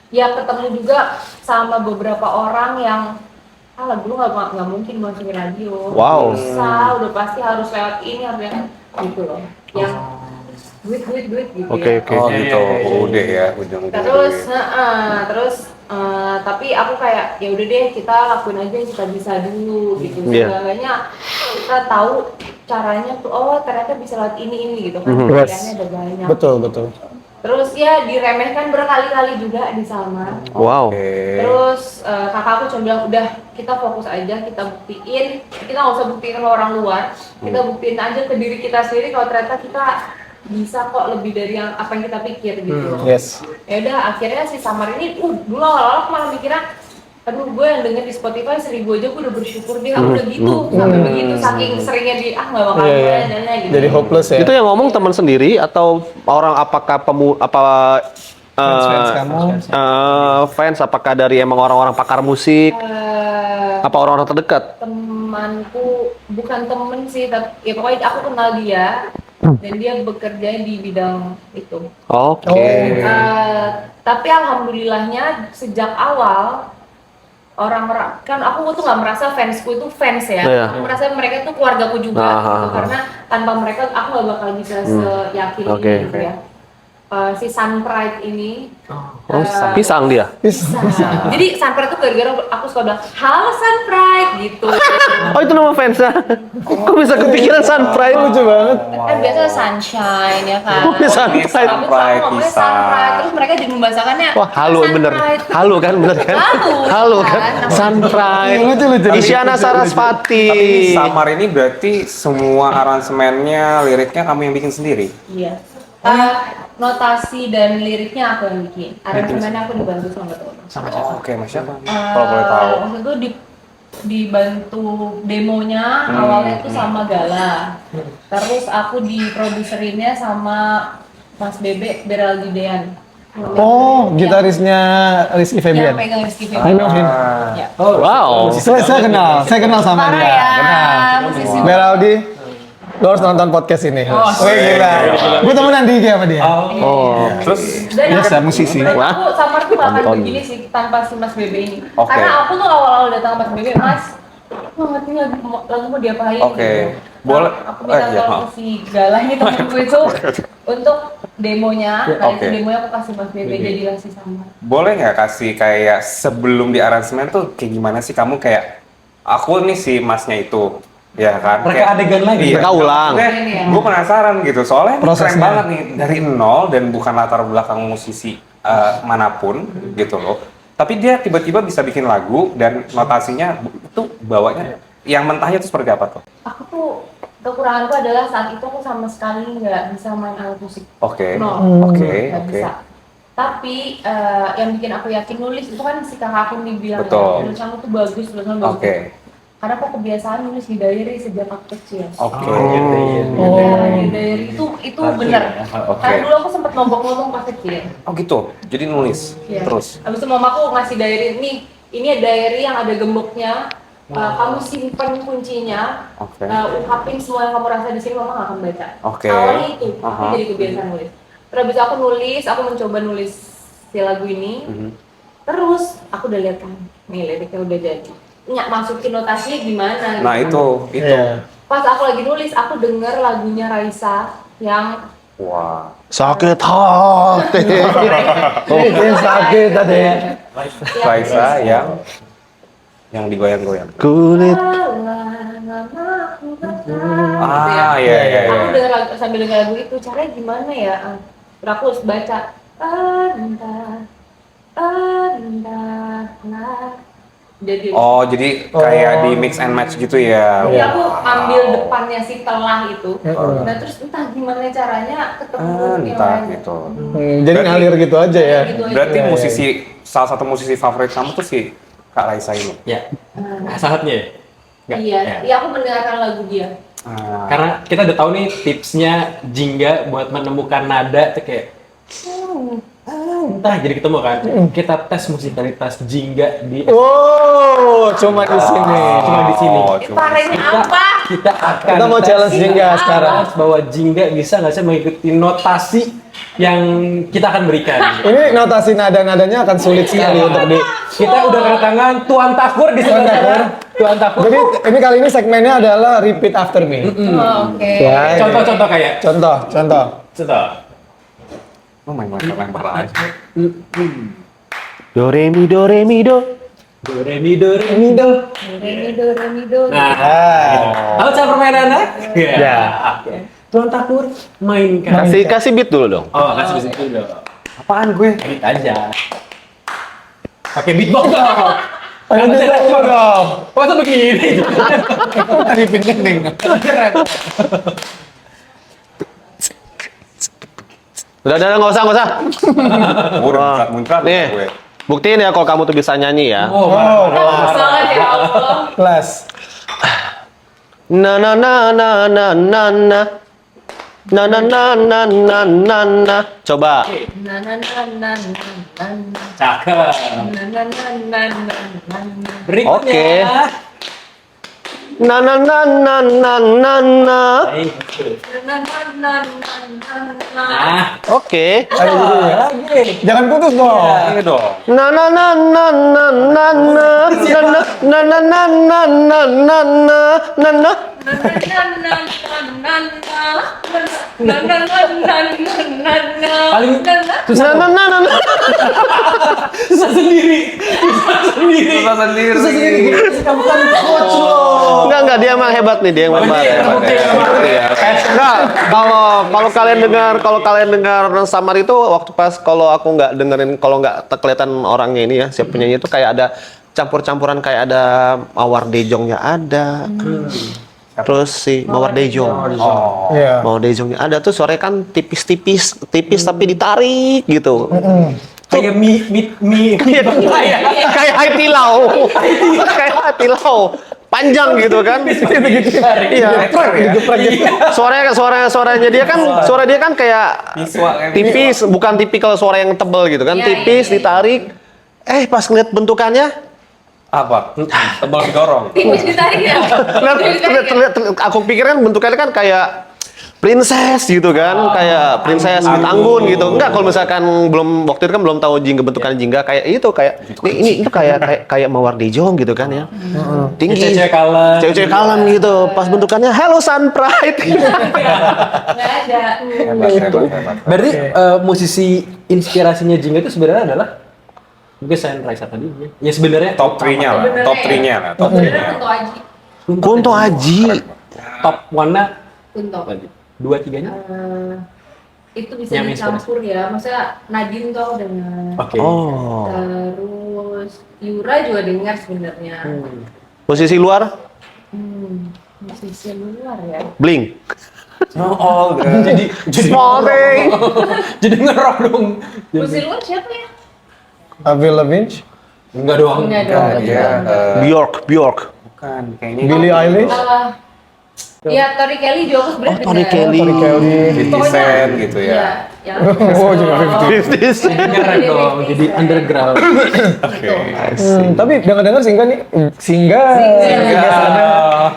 Ya ketemu juga sama beberapa orang yang lagu lu nggak mungkin masukin radio. Wow. Bisa, udah pasti harus lewat ini, harus lewat gitu loh. Yang duit gitu Oke, ya. oke. Oh gitu. Udah ya, ujung-ujung. Terus tapi aku kayak ya udah deh, kita lakuin aja yang kita bisa dulu gitu. Iya. Seenggaknya kita tahu caranya tuh, ternyata bisa lewat ini gitu kan. Yes. Pilihannya ada banyak. Betul. Terus ya diremehkan berkali-kali juga di Samar. Wow. Oke. Terus kakakku cuma bilang udah, kita fokus aja, kita buktiin, kita nggak usah buktiin ke orang luar, kita buktiin aja ke diri kita sendiri kalau ternyata kita bisa kok lebih dari apa yang kita pikir gitu. Yes. Ya udah, akhirnya si Samar ini dulu awal-awal aku malah mikirnya aduh, gue yang denger di Spotify 1000 aja gue udah bersyukur deh, udah gitu sampai begitu, saking seringnya nggak bakal Iya, iya. mulai gitu. Jadi hopeless ya. Itu yang ngomong teman sendiri atau orang, apakah Fans kamu. fans, apakah dari emang orang-orang pakar musik, apa orang-orang terdekat? Temanku, bukan temen sih, tapi ya pokoknya aku kenal dia dan dia bekerja di bidang itu. Oke. Tapi alhamdulillahnya sejak awal orang-orang, kan aku tuh nggak merasa fansku itu fans ya, Iya. aku merasa mereka tuh keluargaku juga gitu, karena tanpa mereka aku nggak bakal bisa seyakin Oke, ini gitu ya. Si Sun Pride ini Oh, pisang dia. jadi Sun Pride tuh gara-gara aku suka bilang halo Sun Pride gitu. Oh, itu nama fansnya. Kok bisa kepikiran Sun Pride? Lucu banget. Kan biasa sunshine ya kan. Oh, Sun Ini Pride. Sun Pride Ngomongnya bisa. Sun Pride, terus mereka jadi membahasakannya Wah, halu Sun bener. Pride. Halu kan, bener kan? Halu kan? kan? Sun Pride. Lucu. Isyana Sarasvati. Tapi ini Samar ini berarti semua aransemennya, liriknya kamu yang bikin sendiri? Iya. Notasi dan liriknya aku yang bikin. Aransemennya aku dibantu sama teman. Sama siapa? Oke, Mas siapa? Kalau boleh tahu. Waktu itu dibantu demonya awalnya itu sama Gala. Terus aku diproduserinnya sama Mas Bebe Beraldi Dean. Oh, gitarisnya Rizky Yang Febian. pegang Rizky Hai, Febian. Melvin. Ya. Wow. Saya kenal sama Parah dia. ya, Kenal. musisi. Beraldi, lo harus nonton podcast ini. Oh, gila. Gue temenan di IG sama dia. Oh. Terus Dan Biasa musisi. Dan Wah. aku Samar tuh gak akan Tonton. begini sih tanpa si Mas Bebe ini. Oke. Karena aku tuh awal-awal datang ke Mas Bebe, Mas, aku ngerti lagu mau diapain Oke. gitu. Boleh. Aku minta Iya, tolong maaf. si Galah ini temanku itu untuk demonya. Nah Oke. itu demonya aku kasih Mas Bebe, jadilah si Samar. boleh nggak kasih kayak sebelum di aransemen tuh kayak gimana sih kamu kayak aku nih si masnya itu, ya kan? Mereka adegan lagi, mereka ulang. Ini ya. Gue penasaran gitu, soalnya ini keren Prosesnya. banget nih dari nol dan bukan latar belakang musisi manapun gitu loh. Tapi dia tiba-tiba bisa bikin lagu dan notasinya itu bawanya yang mentahnya itu seperti apa tuh? Aku tuh kekuranganku adalah saat itu aku sama sekali nggak bisa main alat musik. Oke, Nol. oke, Nggak oke. bisa. Tapi yang bikin aku yakin nulis itu kan si kakak aku nih bilang, Betul. tulisan lu tuh bagus, tulisan lu bagus. Oke, Karena aku kebiasaan nulis di diary sejak aku kecil. oke. Ya, di diary itu bener. Oke. Karena dulu aku sempat nombok-nombok pas kecil. Oh gitu, jadi nulis Ya. terus. Habis itu mamaku ngasih diary ini ini diary yang ada gemboknya. Kamu simpen kuncinya, Oke. ungkapin semua yang kamu rasa di sini, mama nggak akan baca. Oke. Awalnya itu, aku Aha. jadi kebiasaan nulis. Terus abis aku nulis, aku mencoba nulis si lagu ini. Terus aku udah lihat kan, nih liriknya udah jadi. Nggak masukin notasinya gimana? Nah gitu. itu. Iya. Pas aku lagi nulis, aku denger lagunya Raisa yang Wah. Sakit hati. Bikin sakit tadi. Raisa yang digoyang-goyang. Kulit. Ah, iya, iya, iya. Aku denger lagu, sambil denger lagu itu, caranya gimana ya? Terus aku harus baca. Entah. Jadi, Oh, jadi kayak di mix and match gitu ya. jadi aku ambil Wow. depannya si telah itu. Heeh. Nah terus entah gimana caranya ketemu yang Entah lain. gitu. Jadi ngalir gitu aja ya. Gitu aja. Berarti Iya, iya. musisi salah satu musisi favorit kamu tuh si Kak Raisa ini. Ya. Saatnya ya? Nggak? Iya, Ya. iya aku mendengarkan lagu dia. Ah. Karena kita udah tahu nih tipsnya Jingga buat menemukan nada tuh kayak entah jadi ketemu kan. Kita tes musikalitas Jingga di Oh, cuma di sini. Cuma di sini. Oh, Parahnya apa? kita akan Kita mau tes challenge Jingga sekarang. bahwa Jingga bisa nggak sih mengikuti notasi yang kita akan berikan. Ini notasi nada-nadanya akan sulit sekali untuk di. Kita udah kedatangan Tuan Takur di Tuan sebelah Takur. sana. Tuan Takur. Jadi ini kali ini segmennya adalah repeat after me. Oh, oke. Ya, Contoh-contoh kayak Contoh. contoh. Oh, main-main aja. Do re mi do re mi do. Do re mi do re mi do. Remido. Nah, Ah. tahu cara permainannya? Ya. Oke. Tuan Takur mainkan. Kasih beat dulu dong. Oh, kasih bisik dulu. Apaan gue? Beat aja. Pakai beatbox dong. Ayo dulu dong. Masa begini? Repeat ning. Udah, nggak usah. Udah muncrat Nih, gue. buktiin ya kalau kamu tuh bisa nyanyi ya. Oh, Sangat ya Allah. Kelas. Na na na na na na na. Na na na na na na na. Coba. Na na na na na na. cakep. Na na na na na na na. Berikutnya. Oke. Na na na na na na na. Baik. Na na na na na na. Nah, Oke. Ayo jadi. lagi. Jangan putus dong. Ini dong. Na na na na na na na. Na na na na na na na na na. Paling Na na na na na. susah sendiri. Susah sendiri. Kamu kan coach loh. Enggak, dia emang hebat nih, dia emang hebat. Iya. Nah, kalau kalian dengar Samar itu waktu pas kalau aku nggak dengerin, kalau nggak kelihatan orangnya ini ya, siapa penyanyi itu kayak ada campur-campuran, kayak ada Mawar Dejongnya ada. Terus si Mawar Dejong. Oh. Iya. Mawar Dejongnya ada tuh, suaranya kan tipis tapi ditarik gitu. Kayak mie ya. Kayak Hai Tilau. Kayak Hai Tilau. Panjang gitu kan. Iya. Suaranya dia kan, suara dia kan kayak Miswa kan. tipis, bukan tipikal suara yang tebel gitu kan, Iya, tipis iya, iya. ditarik. Pas ngeliat bentukannya, Apa? Tebal didorong. Ditarik ya? terlihat, aku pikir kan bentukannya kan kayak princess gitu kan, kayak princess Anggun gitu. Enggak, kalau misalkan waktu itu kan belum tahu jingga, bentukan jingga kayak itu, kayak ini itu kayak Mawar Dejong gitu kan ya. Tinggi. Cewek kalem. Cewek-cewek kalem gitu. Pas bentukannya Hello Sun Pride. Nggak ada. Hebat. Berarti musisi inspirasinya Jingga itu sebenarnya adalah mungkin selain Raisa tadi ya sebenarnya Top 3-nya lah. Sebenarnya Top ya. 3-nya lah. Top Sebenarnya 3-nya. Kunto Aji. Kunto Aji. top one-nya Kunto. dua tiganya. Itu bisa Yang dicampur ya. Maksudnya Nadine tuh aku dengar. Oke. Oh. Terus Yura juga dengar sebenarnya. Musisi luar? Musisi luar ya. Blink. Oh, jadi Smoking. jadi ngerok dong. Musisi luar siapa ya? Avril Lavigne, Enggak doang. Enggak dong. dia Bjork. bukan kayaknya Billie Eilish. Iya, Tori Kelly juga aku sebenarnya Tori dengar. Kelly. Tori Kelly. 50 Cent gitu ya. Iya, yang Oh, juga 50s. Dengeran dong, jadi underground. gitu. Tapi dengar-dengar Singga nih, Singga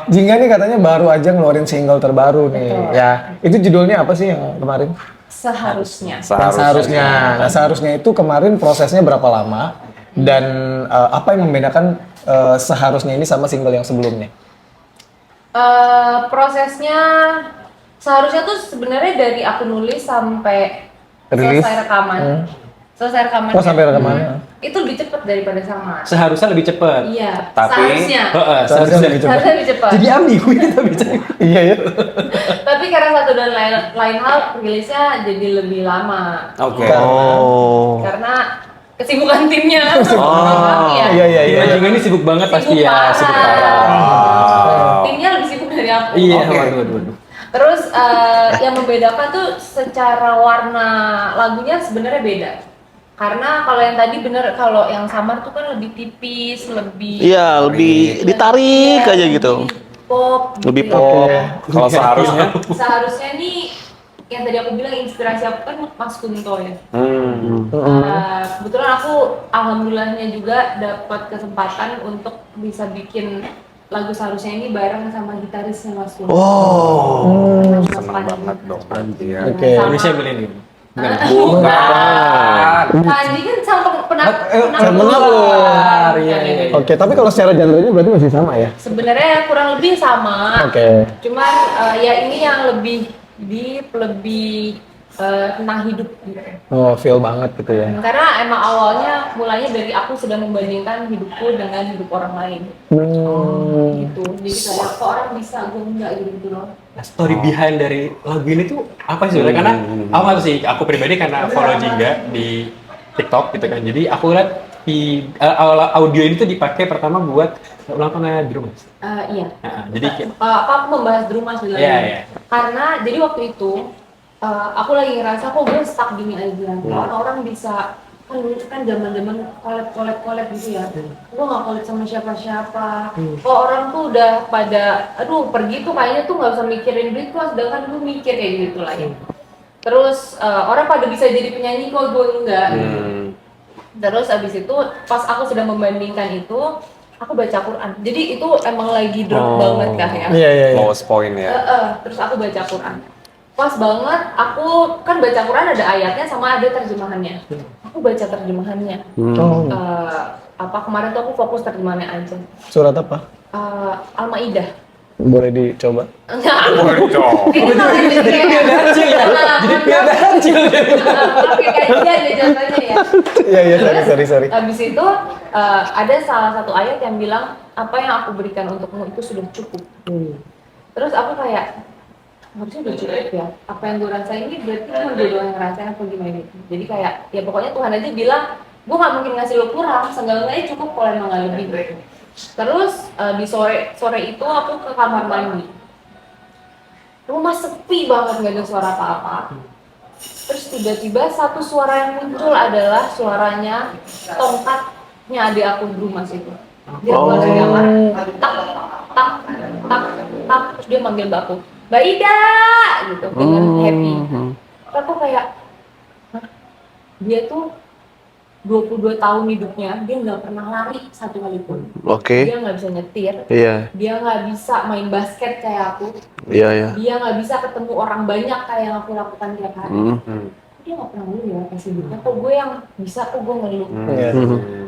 Jingga nih katanya baru aja ngeluarin single terbaru nih. Betul. Ya, itu judulnya apa sih yang kemarin? Seharusnya. Yang seharusnya. Nah, seharusnya itu kemarin prosesnya berapa lama dan apa yang membedakan seharusnya ini sama single yang sebelumnya? Prosesnya seharusnya tuh sebenarnya dari aku nulis sampai Rilis. selesai rekaman. Selesai rekaman. Oh, sampai rekaman. Itu lebih cepat daripada sama. Seharusnya lebih cepat. Iya, Tapi- seharusnya. Heeh, Seharusnya seharusnya lebih cepat. Seharusnya lebih cepat. Jadi ambigu ini tapi Iya ya. Tapi karena satu dan lain hal rilisnya jadi lebih lama. Oke. Oh. Karena kesibukan timnya. Iya. Jingga ini sibuk banget pasti ya, sibuk parah. Timnya lebih sibuk dari aku. Iya, Oke. waduh. Terus yang membedakan tuh secara warna lagunya sebenarnya beda. Karena kalau yang tadi bener, kalau yang Samar tuh kan lebih tipis, lebih Iya, lebih ditarik Iya, aja gitu. pop. Lebih gitu pop. ya. Kalau seharusnya Seharusnya nih yang tadi aku bilang inspirasi aku kan Mas Kunto ya. Kebetulan aku alhamdulillahnya juga dapat kesempatan untuk bisa bikin lagu seharusnya ini bareng sama gitarisnya Mas Kunto. Oh. Mas seneng Pandi. banget dong. Iya. Oke. Sama- Indonesia Millennium. Bukan. Bukan. Pandi kan sama benar, iya. Oke, tapi kalau secara genre-nya berarti masih sama ya? Sebenarnya kurang lebih sama. Oke. Cuman ya ini yang lebih deep, lebih tentang hidup gitu. Oh, feel banget gitu ya. Karena emang awalnya mulainya dari aku sudah membandingkan hidupku dengan hidup orang lain. Gitu. Jadi kayak kok orang bisa, gue enggak gitu loh. Nah, story behind dari lagu ini tuh apa sih sebenarnya? Karena awal sih aku pribadi karena follow Jingga di TikTok gitu kan. Jadi aku lihat di audio ini tuh dipakai pertama buat ulang tahun di rumah. Iya. Nah, jadi kayak Aku membahas di rumah sebenarnya. Iya. Karena jadi waktu itu aku lagi ngerasa kok gue stuck gini aja. Orang bisa kan dulu kan zaman collab gitu ya. Gue nggak collab sama siapa-siapa. Kok orang tuh udah pada, aduh pergi tuh kayaknya tuh nggak usah mikirin duit kok, sedangkan gue mikir kayak gitu lah ya. Terus orang pada bisa jadi penyanyi kok gue enggak. Terus abis itu pas aku sudah membandingkan itu, aku baca Quran. Jadi itu emang lagi drop banget kan ya. Iya. Lowest point ya. Terus aku baca Quran. Pas banget, aku kan baca Quran ada ayatnya sama ada terjemahannya. Aku baca terjemahannya. Oh, Kemarin tuh aku fokus terjemahannya aja. surat apa? Al-Maidah. Boleh dicoba? Enggak. Waduh. Ini namanya jadi jadi piada kecil. Oke, kajian deh contohnya ya. Iya, sorry. Habis itu ada salah satu ayat yang bilang apa yang aku berikan untukmu itu sudah cukup. Terus aku kayak harusnya udah cukup ya. Apa yang gue rasain ini berarti cuma gue doang yang ngerasain apa gimana gitu. Jadi kayak ya pokoknya Tuhan aja bilang gue nggak mungkin ngasih lo kurang, seenggaknya cukup kalau emang nggak lebih. Terus di sore itu aku ke kamar mandi. Rumah sepi banget, nggak ada suara apa-apa. Terus tiba-tiba satu suara yang muncul adalah suaranya tongkatnya adik aku di rumah situ. Dia keluar dari kamar, tak, terus dia manggil mbak aku, Mbak Ida, gitu, dengan happy. Terus aku kayak, hah? Dia tuh 22 tahun hidupnya, dia nggak pernah lari satu kali pun. Oke. Dia nggak bisa nyetir, Iya. dia nggak bisa main basket kayak aku, Iya. dia nggak bisa ketemu orang banyak kayak yang aku lakukan tiap hari. Dia nggak pernah ngeluh ya pas hidupnya, kok gue yang bisa, kok gue ngeluh. Iya.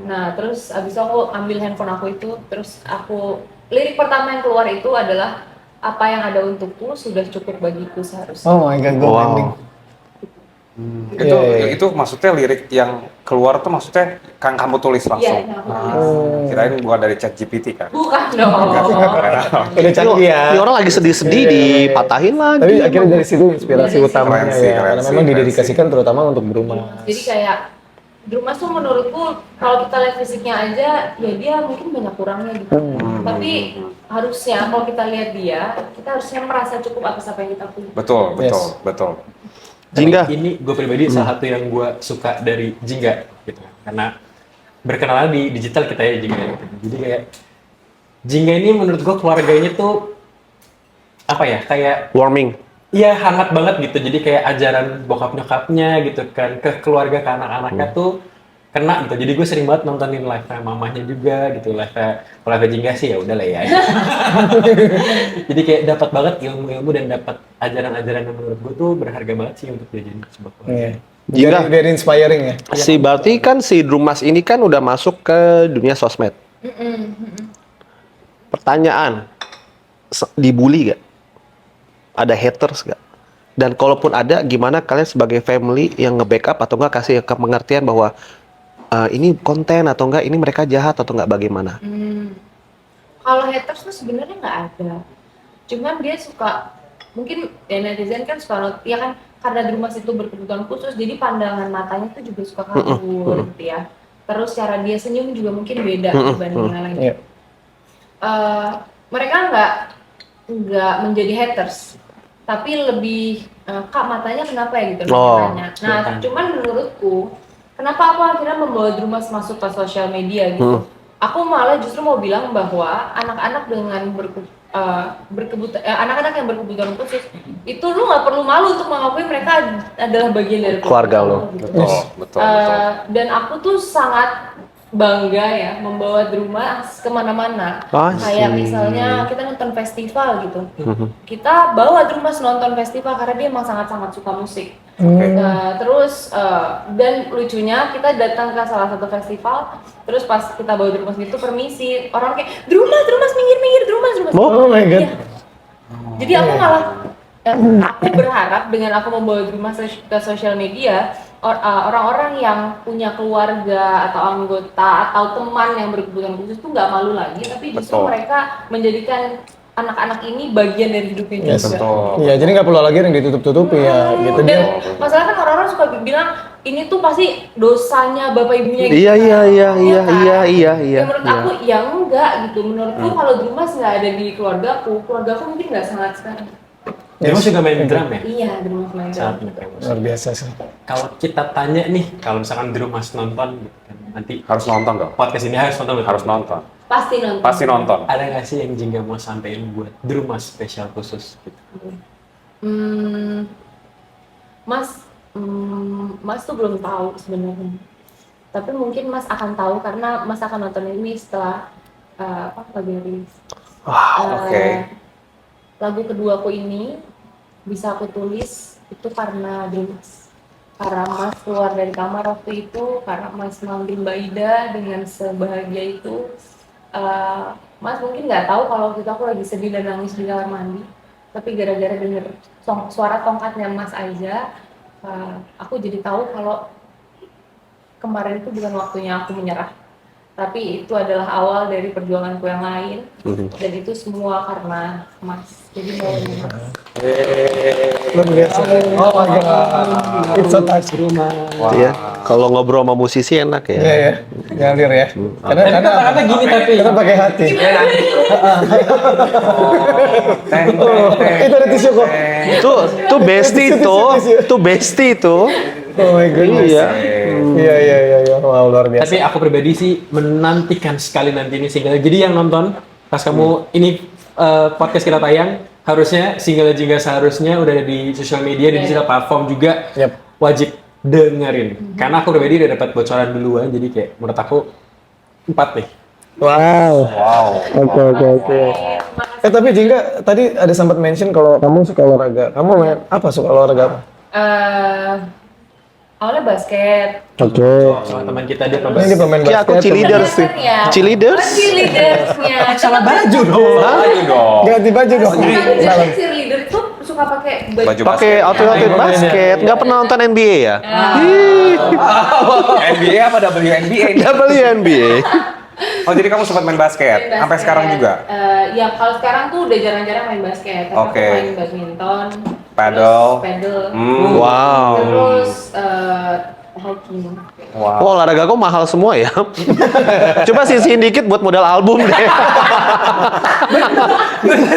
Nah terus abis itu aku ambil handphone aku itu, terus aku lirik pertama yang keluar itu adalah apa yang ada untukku sudah cukup bagiku seharusnya. Oh my god, gue landing. Itu maksudnya lirik yang keluar tuh maksudnya kamu tulis langsung. Iya, yang aku tulis. Kirain bukan dari ChatGPT kan. Bukan dong. Udah canggih ya. Ini orang lagi sedih-sedih dipatahin lagi. Tapi akhirnya dari situ inspirasi Dari utamanya situ. ya. Karena memang Keren didedikasikan terutama untuk berumah. Jadi kayak di rumah tuh menurutku kalau kita lihat fisiknya aja ya dia mungkin banyak kurangnya gitu. Tapi harusnya kalau kita lihat dia, kita harusnya merasa cukup atas apa yang kita punya. Betul. Jingga. Ini gue pribadi salah satu yang gue suka dari Jingga gitu. Karena berkenalan di digital kita ya Jingga gitu. Jadi kayak Jingga ini menurut gue keluarganya tuh apa ya, kayak Warming. iya hangat banget gitu. Jadi kayak ajaran bokap nyokapnya gitu kan ke keluarga, ke anak-anaknya tuh kena gitu. Jadi gue sering banget nontonin live-nya mamahnya juga gitu. Kalau live Jingga sih ya udahlah ya. Jadi kayak dapat banget ilmu-ilmu dan dapat ajaran-ajaran yang menurut gue tuh berharga banget sih untuk dijadiin sebuah keluarga. Iya. Jingga. Very inspiring ya. Berarti kan si Drumas ini kan udah masuk ke dunia sosmed. Pertanyaan, dibully gak? Ada haters gak? Dan kalaupun ada, gimana kalian sebagai family yang nge-backup atau enggak kasih pengertian bahwa ini konten atau enggak, ini mereka jahat atau enggak, bagaimana? Kalau haters tuh sebenarnya nggak ada. Cuman dia suka, mungkin ya netizen kan suka ya kan, karena Drumas itu berkebutuhan khusus, jadi pandangan matanya tuh juga suka kabur gitu ya. Terus cara dia senyum juga mungkin beda dibanding yang lain. Iya. Mereka nggak menjadi haters, tapi lebih kak matanya kenapa ya gitu tanya. Nah, cuman menurutku kenapa aku akhirnya membawa Drumas masuk ke sosial media gitu? Aku malah justru mau bilang bahwa anak-anak dengan anak-anak yang berkebutuhan khusus itu lu nggak perlu malu untuk mengakui mereka adalah bagian dari Keluarga lo. gitu. Betul. Dan aku tuh sangat bangga ya membawa Drumas kemana-mana. Kayak misalnya kita nonton festival gitu, kita bawa Drumas nonton festival karena dia emang sangat-sangat suka musik. Terus dan lucunya kita datang ke salah satu festival, terus pas kita bawa Drumas gitu permisi, orang kayak Drumas minggir, Drumas. Oh my god. Jadi aku malah aku berharap dengan aku membawa Drumas ke sosial media, orang-orang yang punya keluarga atau anggota atau teman yang berkebutuhan khusus tuh nggak malu lagi, tapi justru mereka menjadikan anak-anak ini bagian dari hidupnya juga. Iya, jadi nggak perlu lagi yang ditutup-tutupi ya, gitu Dan dia. masalah kan orang-orang suka bilang ini tuh pasti dosanya bapak ibunya gitu. Iya. Ya menurut aku ya enggak gitu. Menurutku kalau Drumas nggak ada di keluargaku mungkin nggak sangat sekarang. Drumas juga main drum ya? Iya, Drumas main drum. Sangat famous. Luar biasa sih. Kalau kita tanya nih, kalau misalkan Drumas nonton gitu kan, nanti Harus nonton dong. podcast ini harus nonton. Harus nonton. Pasti nonton. Ada nggak sih yang Jingga mau sampein buat Drumas spesial khusus gitu? Mas tuh belum tahu sebenarnya. Tapi mungkin Mas akan tahu karena Mas akan nonton ini setelah lagi rilis. Oke. Lagu keduaku ini bisa aku tulis itu karena Drumas. Karena Mas keluar dari kamar waktu itu, karena Mas manggil Mbak Ida dengan sebahagia itu. Mas mungkin nggak tahu kalau waktu itu aku lagi sedih dan nangis di kamar mandi. Tapi gara-gara denger suara tongkatnya Mas Aiza, aku jadi tahu kalau kemarin itu bukan waktunya aku menyerah. Tapi itu adalah awal dari perjuanganku yang lain, dan itu semua karena Mas. Jadi mau Mas. Luar biasa. Oh my god. It's so touching. Iya. Kalau ngobrol sama musisi enak ya. Iya ya, ngalir ya. Karena Kata-kata gini tapi kita pakai hati. Itu ada tisu kok. Tuh bestie itu. Oh my goodness. Iya. Iya. Wow, luar biasa. Tapi aku pribadi sih menantikan sekali nanti ini single. Jadi yang nonton pas kamu ini podcast kita tayang, harusnya single Jingga seharusnya udah ada di sosial media dan di segala platform juga. Wajib dengerin. Karena aku pribadi udah dapat bocoran duluan, jadi kayak menurut aku 4 nih. Wow. Oke. Tapi Jingga tadi ada sempat mention kalau kamu suka olahraga. Kamu main apa, suka olahraga apa? Awalnya basket. Oke. Sama teman kita dia Ini dia pemain basket. Ya, aku cheerleaders sih. Cheerleaders? Cheerleadersnya. salah baju dong. Ganti baju dong. Jadi cheerleader tuh suka pakai baju Pakai outfit basket. Nggak pernah nonton NBA ya? NBA apa WNBA? WNBA. Oh, jadi kamu sempat main basket? Sampai sekarang juga? Ya kalau sekarang tuh udah jarang-jarang main basket. Tapi Oke. aku main badminton, Paddle. terus paddle, Wow. terus hiking. Wah, olahraga kok mahal semua ya. Coba sisihin dikit buat modal album deh.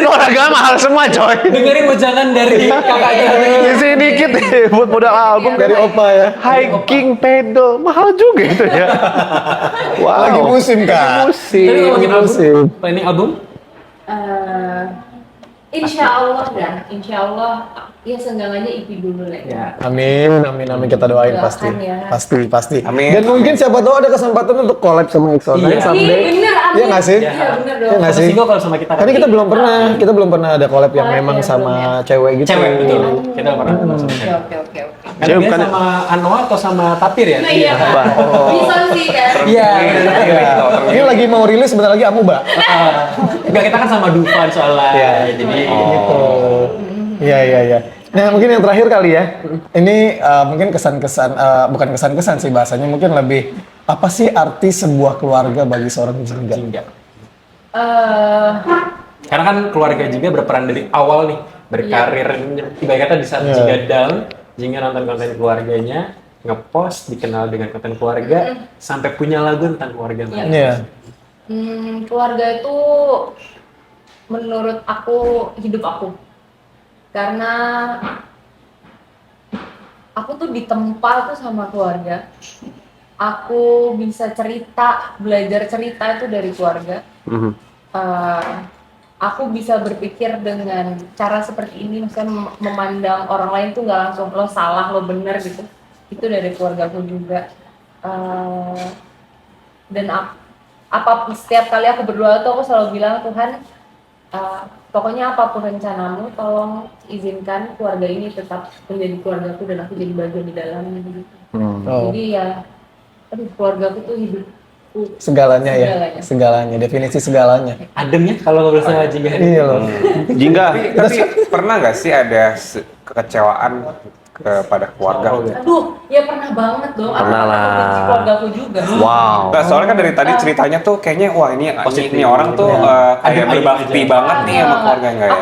Olahraga mahal semua, coy. Dengerin wejangan dari kakaknya. Sisihin dikit deh buat modal album Dari Opa ya. hiking, pedal, mahal juga itu ya. Wow. Lagi musim Tapi kan. Musim. ngomongin album, planning album? Insya Allah ya seenggaknya IP dulu lah Ya. Amin, kita doain Doakan pasti, ya. pasti. Amin. Dan mungkin siapa tahu ada kesempatan untuk collab sama EXO9 Iya. someday. Iya bener, amin. Iya nggak sih? Iya bener dong. Iya nggak Satu sih? single kalau sama kita. Karena kita belum pernah ada collab yang Collab memang ya, sama belum cewek gitu. Cewek betul. Kita pernah sama Oke cewek. oke. Karena Cewek dia bukan- sama Anwar atau sama Tapir ya? Nah iya kan, bisa sih kan. Iya. Iya. Ini lagi mau rilis sebentar lagi Amuba. Enggak, kita kan sama Dufan soalnya. Iya. Jadi Gitu. Iya. Nah mungkin yang terakhir kali ya, ini mungkin kesan-kesan, bukan kesan-kesan sih bahasanya, mungkin lebih apa sih arti sebuah keluarga bagi seorang Jingga? Jingga. Eh, Karena kan keluarga Jingga berperan dari awal nih, berkarir. Ibarat kata di saat Iya. Jingga down, Jingga nonton konten keluarganya, ngepost, dikenal dengan konten keluarga, sampai punya lagu tentang keluarga. Iya. keluarga itu menurut aku hidup aku. Karena aku tuh ditempa tuh sama keluarga. Aku bisa cerita, belajar cerita itu dari keluarga. Aku bisa berpikir dengan cara seperti ini, misalnya memandang orang lain tuh nggak langsung lo salah, lo benar gitu. Itu dari keluarga aku juga. Dan setiap kali aku berdoa tuh aku selalu bilang, Tuhan, pokoknya apapun rencanamu, tolong izinkan keluarga ini tetap menjadi keluargaku dan aku jadi bagian di dalamnya gitu. Oh. Jadi ya, keluargaku tuh hidupku. Segalanya ya, segalanya, definisi segalanya. Adem ya kalau ngobrol sama Jingga. Iya loh. Jingga. Tapi pernah nggak sih ada kekecewaan kepada keluarga? Aduh, ya pernah banget dong. Pernah Aku lah. benci keluargaku juga. Wow. Nah, soalnya kan dari tadi ceritanya tuh kayaknya wah ini orang tuh kayak Adem berbakti aja. banget nih sama keluarga enggak ya?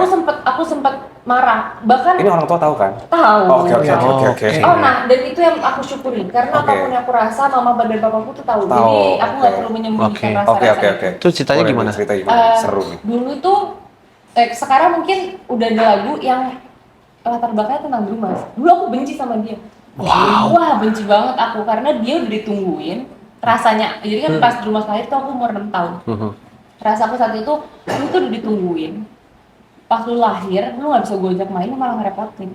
Aku sempet marah. Bahkan Ini orang tua tahu kan? tahu. Oh, oke. Oh, nah, dan itu yang aku syukuri karena Oke. apapun yang aku rasa, mama dan papaku tuh tahu. Tahu, Jadi aku nggak oke. perlu menyembunyikan Oke. rasa-rasa. Oke. Itu ceritanya Boleh gimana? Cerita gimana? Seru nih. Dulu tuh, sekarang mungkin udah ada lagu yang latar belakangnya tentang Drumas. Dulu aku benci sama dia. Wah, benci banget aku karena dia udah ditungguin. Rasanya, jadi kan pas Drumas lahir tuh aku umur 6 tahun. Rasa aku saat itu, lu tuh udah ditungguin. Pas lu lahir, lu nggak bisa gojek main, lu malah ngerepotin.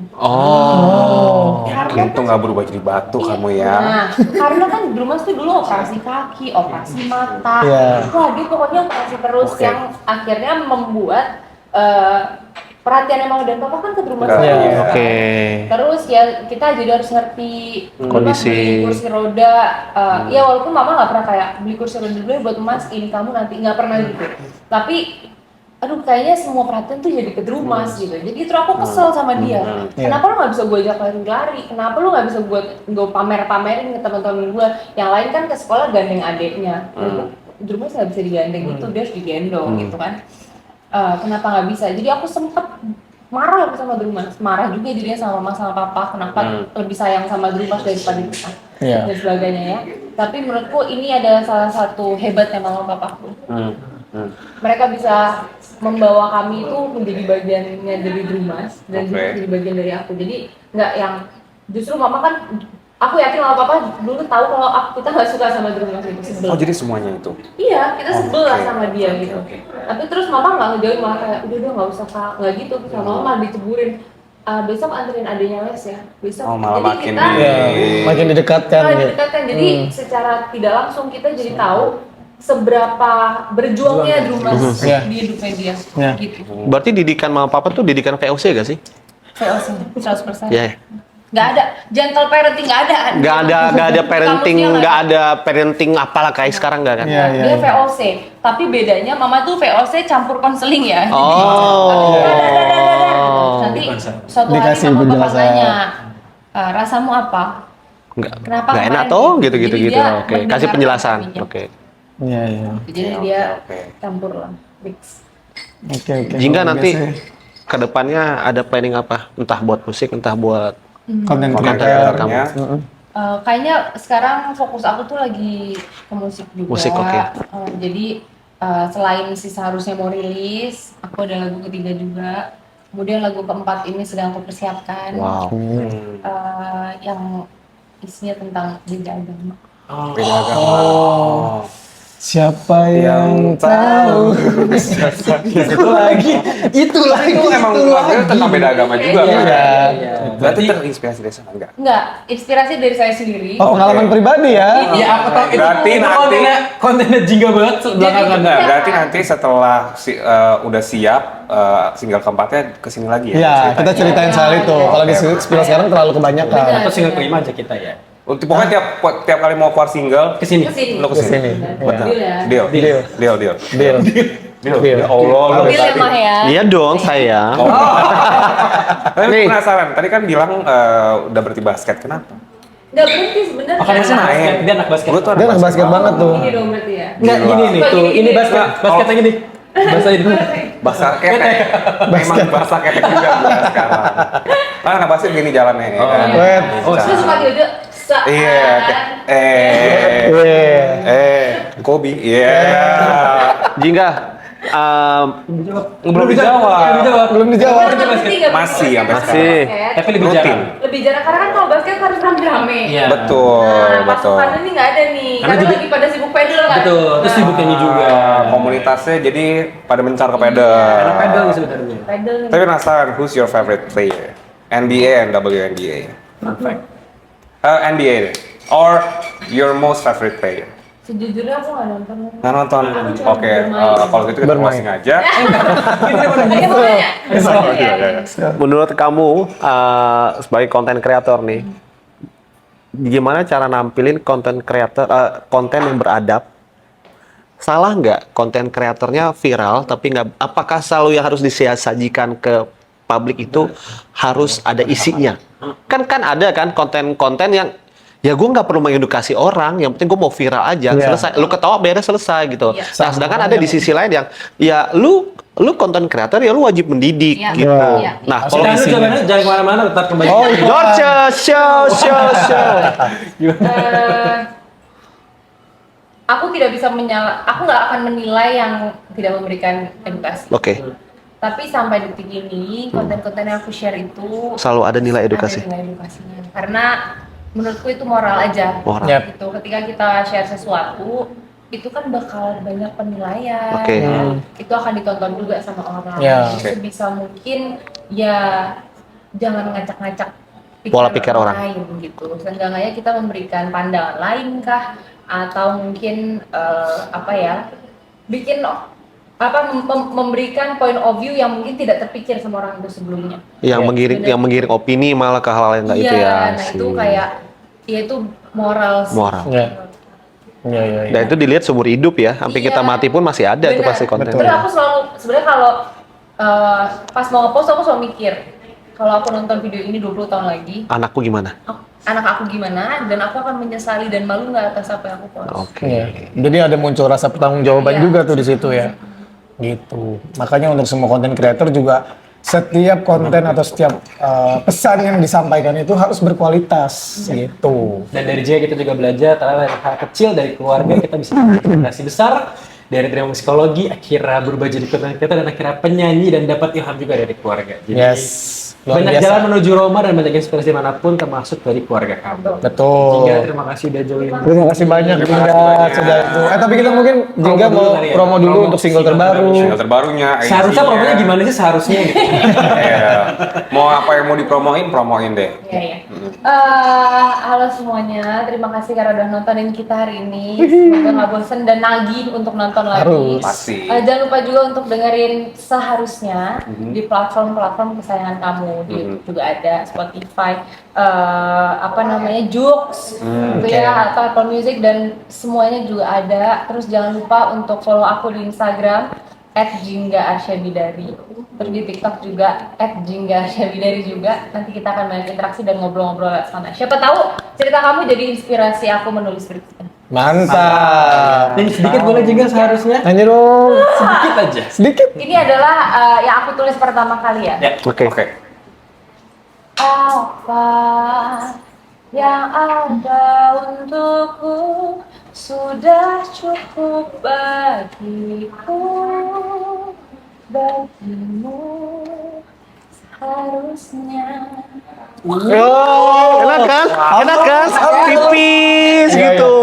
Karena Untung nggak berubah jadi batu Iya. kamu ya. Nah, karena kan Drumas tuh dulu operasi kaki, operasi mata. Iya. Wah, dia pokoknya operasi terus Oke. yang akhirnya membuat perhatian emang dan papa kan ke Drumas Iya. terus. Iya. kan. Oke. Terus ya kita jadi harus ngerti Kondisi. beli kursi roda. Ya walaupun mama nggak pernah kayak beli kursi roda dulu ya buat Mas, ini kamu nanti nggak pernah gitu. Tapi aduh kayaknya semua perhatian tuh jadi ke Drumas gitu. Jadi itu aku kesel sama dia. Kenapa lu nggak bisa gue ajak lari-lari? Kenapa lu nggak bisa gue pamer-pamerin ke teman-teman gue? Yang lain kan ke sekolah gandeng adeknya. Drumas nggak bisa digandeng gitu, dia harus digendong gitu kan. Kenapa nggak bisa? Jadi aku sempet marah aku sama Drumas. Marah juga jadinya sama mama sama papa. Kenapa lebih sayang sama Drumas daripada kita? Iya. Dan sebagainya ya. Tapi menurutku ini adalah salah satu hebatnya mama papaku. Mereka bisa membawa kami itu menjadi bagiannya dari Drumas dan juga Oke. menjadi bagian dari aku. Jadi nggak yang justru mama kan, aku yakin mama papa dulu tahu kalau kita nggak suka sama Drumas itu sebel. Oh jadi semuanya itu. Iya, kita sebel lah Oke. sama dia gitu. Tapi terus mama nggak ngejauhin, malah kayak udah nggak usah kak, nggak gitu. Terus mama malah diceburin. Besok anterin adenya les ya. Besok. Oh, malah Jadi makin kita Iya, makin didekatkan malah gitu. didekatkan. Jadi secara tidak langsung kita jadi tahu seberapa berjuangnya Drumas Iya. di hidupnya dia. Iya. Gitu. Berarti didikan mama papa tuh didikan VOC gak sih? VOC 100%. Ya. Nggak ada gentle parenting, nggak ada. Nggak ada parenting, Kamusnya nggak ada parenting apalah kayak sekarang nggak kan? Iya, iya, Dia iya. VOC, tapi bedanya mama tuh VOC campur konseling ya. Oh. Nanti suatu hari Dikasih mama bakal penjelasan. nanya, rasamu apa? Nggak, Kenapa nggak enak kemarin toh gitu? gitu-gitu Jadi gitu. dia Oke, kasih mendengarkan penjelasan. suaminya. Oke. Iya, iya. Jadi Oke, dia oke. campur lah, mix. Oke. Jingga Luar nanti biasa ya. kedepannya ada planning apa? Entah buat musik, entah buat konten Konten creator. kreatornya. Kayaknya sekarang fokus aku tuh lagi ke musik juga. Musik, oke. Jadi selain si seharusnya mau rilis, aku ada lagu ketiga juga. Kemudian lagu keempat ini sedang aku persiapkan. wow. Yang isinya tentang beda agama. Beda agama. Oh. Siapa yang tahu? Itu lagi. Itu emang lagunya tentang beda agama juga kan? Iya. Berarti terinspirasi dari sana enggak? Enggak, inspirasi dari saya sendiri. Oh, pengalaman pribadi ya? Iya, aku tahu itu. Berarti itu nanti- kontennya jingga banget belakangan. Enggak, berarti nanti setelah udah siap single keempatnya kesini lagi ya? Iya, ceritanya? kita ceritain soal itu. Kalau di spill sekarang terlalu kebanyakan. Benar. Atau single kelima aja kita ya. Pokoknya tiap kali mau keluar single, Kesini. Kesini. lo kesini. Kesini. Deal ya. Deal. Deal. Ya Allah, lo Deal ya Mah ya. Iya dong, sayang. Tapi Nih. penasaran, tadi kan bilang udah berarti basket, kenapa? Enggak berhenti sebenarnya. Makanya saya main. basket, dia anak basket. Gue tuh Dia anak basket banget tuh. Ini dong berarti ya. Enggak gini nih Suka tuh, gini, ini gini. basket, basket lagi nih. Bahasa ini. Bahasa ketek. Memang bahasa ketek juga gue sekarang. Kan anak basket gini jalannya. ya kan? Wet. Terus suka tiba-tiba saat Iya, Kobe, iya. Jingga, Belum dijawab. Belum dijawab. Masih sampai Masih. sekarang. Tapi lebih Rutin. jarang. Lebih jarang karena kan kalau basket harus rame-rame. Iya. Betul, Nah, betul. pasukan ini nggak ada nih, Karena karena juga- lagi pada sibuk pedal kan. Betul, terus sibuk nyanyi juga. Komunitasnya jadi pada mencar ke pedal. Karena pedal nih sebenarnya. Pedal nih. Tapi penasaran, who's your favorite player? NBA and WNBA. Fun fact. NBA deh. Or your most favorite player? Sejujurnya aku nggak nonton. Nggak nonton. Aku cuma Oke, bermain. kalau gitu kita Bermain. closing aja. Ada makanya. Iya. menurut kamu sebagai konten kreator nih, gimana cara nampilin konten kreator konten yang beradab? Salah nggak konten kreatornya viral tapi nggak? Apakah selalu yang harus disajikan ke publik itu harus ada isinya? Kan ada kan konten-konten yang ya gue nggak perlu mengedukasi orang, yang penting gue mau viral aja, Iya. selesai. Lu ketawa beres selesai gitu. Iya. Nah, sedangkan ada di sisi lain yang ya lu konten kreator ya lu wajib mendidik Iya. gitu. Iya. Nah, Kalau kalau lu jangan kemana-mana, tetap kembali. Oh, iya. George, show. Aku tidak bisa aku nggak akan menilai yang tidak memberikan edukasi. Oke, Tapi sampai detik ini konten-konten yang aku share itu selalu ada nilai edukasi. Ada nilai edukasinya. Karena menurutku itu moral aja. Moral. Yap. Gitu. Ketika kita share sesuatu, itu kan bakal banyak penilaian. Oke. Itu akan ditonton juga sama orang. Ya. Sebisa mungkin ya jangan ngacak-ngacak Pola pikir orang. lain gitu. Seenggaknya kita memberikan pandangan lain kah, atau mungkin bikin memberikan point of view yang mungkin tidak terpikir sama orang itu sebelumnya. Yang Bener. menggiring opini malah ke hal yang nggak itu ya. Iya, nah sih. itu kayak ya itu moral sih. Moral. Iya. Iya. Dan itu dilihat seumur hidup ya, sampai kita Iya. mati pun masih ada tuh Benar. pasti konten. Betul. Terus aku selalu sebenarnya kalau pas mau nge-post aku selalu mikir kalau aku nonton video ini 20 tahun lagi, Anakku gimana? anak aku gimana, dan aku akan menyesali dan malu nggak atas apa yang aku post. Oke. Iya. Jadi ada muncul rasa pertanggungjawaban Iya. juga tuh di situ ya. Gitu. Makanya untuk semua konten creator juga setiap konten atau setiap pesan yang disampaikan itu harus berkualitas gitu. Dan dari J kita juga belajar ternyata dari hal kecil dari keluarga kita bisa berkreasi besar, dari drama psikologi akhirnya berubah jadi konten kreator dan akhirnya penyanyi dan dapat ilham juga dari keluarga. Jadi Yes. Luar banyak biasa. jalan menuju Roma dan banyak inspirasi manapun termasuk dari keluarga kamu. Betul. Jingga, terima kasih udah join. Terima kasih banyak Terima Jingga kasih banyak. sudah itu. Tapi kita mungkin Jingga Promo mau dulu kali ya. promo dulu Promo untuk single single terbaru. Single terbarunya. Seharusnya isinya. promonya gimana sih seharusnya gitu. Iya. Mau apa yang mau promoin deh. Iya, iya. Halo semuanya, terima kasih karena udah nontonin kita hari ini. Semoga nggak bosen dan nagih untuk nonton lagi. Harus. Pasti. Jangan lupa juga untuk dengerin seharusnya di platform-platform kesayangan kamu. Di YouTube juga ada, Spotify, Joox, gitu ya, atau Apple Music, dan semuanya juga ada. Terus jangan lupa untuk follow aku di Instagram @jingga_arsyabidari. Terus di TikTok juga @jingga_arsyabidari juga. Nanti kita akan banyak interaksi dan ngobrol-ngobrol lewat sana. Siapa tahu cerita kamu jadi inspirasi aku menulis berita. Mantap. Jadi sedikit boleh juga seharusnya. Nyanyi dong. Sedikit aja. Sedikit. Ini adalah yang aku tulis pertama kali ya. Ya. Oke. Oke. Apa yang ada untukku sudah cukup bagiku, bagimu seharusnya. Oh, enak kan? Enak kan? Tipis Iya, gitu.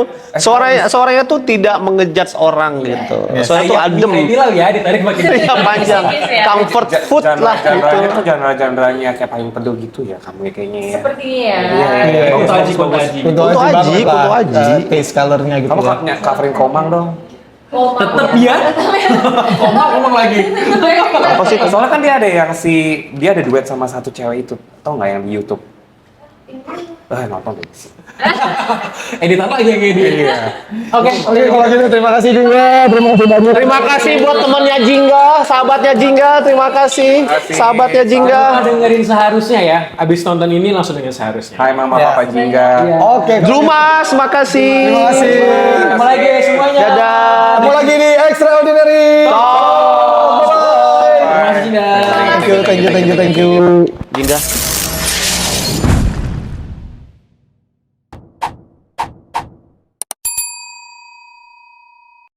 suaranya tuh tidak mengejat orang gitu. Suaranya tuh adem. Bilang ya, ditarik makin Iya panjang. Comfort food lah gitu. Genre-nya tuh genre-genrenya kayak Payung Teduh gitu ya kamu ya kayaknya ya. Sepertinya ya. Iya. Kunto Aji. Kunto Aji, Kunto Aji. Taste color-nya gitu Kamu ya. coverin Komang dong. Tetep ya. Ngomong lagi. Apa sih? Soalnya kan dia ada duet sama satu cewek itu. Tau nggak yang di YouTube? Nonton deh. Editan lagi yang edit. Iya. Oke. Oke, kalau gitu terima kasih juga. Terima kasih banyak. Terima kasih buat temannya Jingga, sahabatnya Jingga. Terima kasih, sahabatnya Jingga. Dengerin seharusnya ya. Abis nonton ini langsung dengerin seharusnya. Hai Mama Ya. Papa Jingga. Oke. Drumas, makasih. Terima kasih. Ketemu lagi semuanya. Dadah. Ketemu lagi di Extraordinary. Talk. Bye. Terima kasih, Jingga. Thank you. Jingga.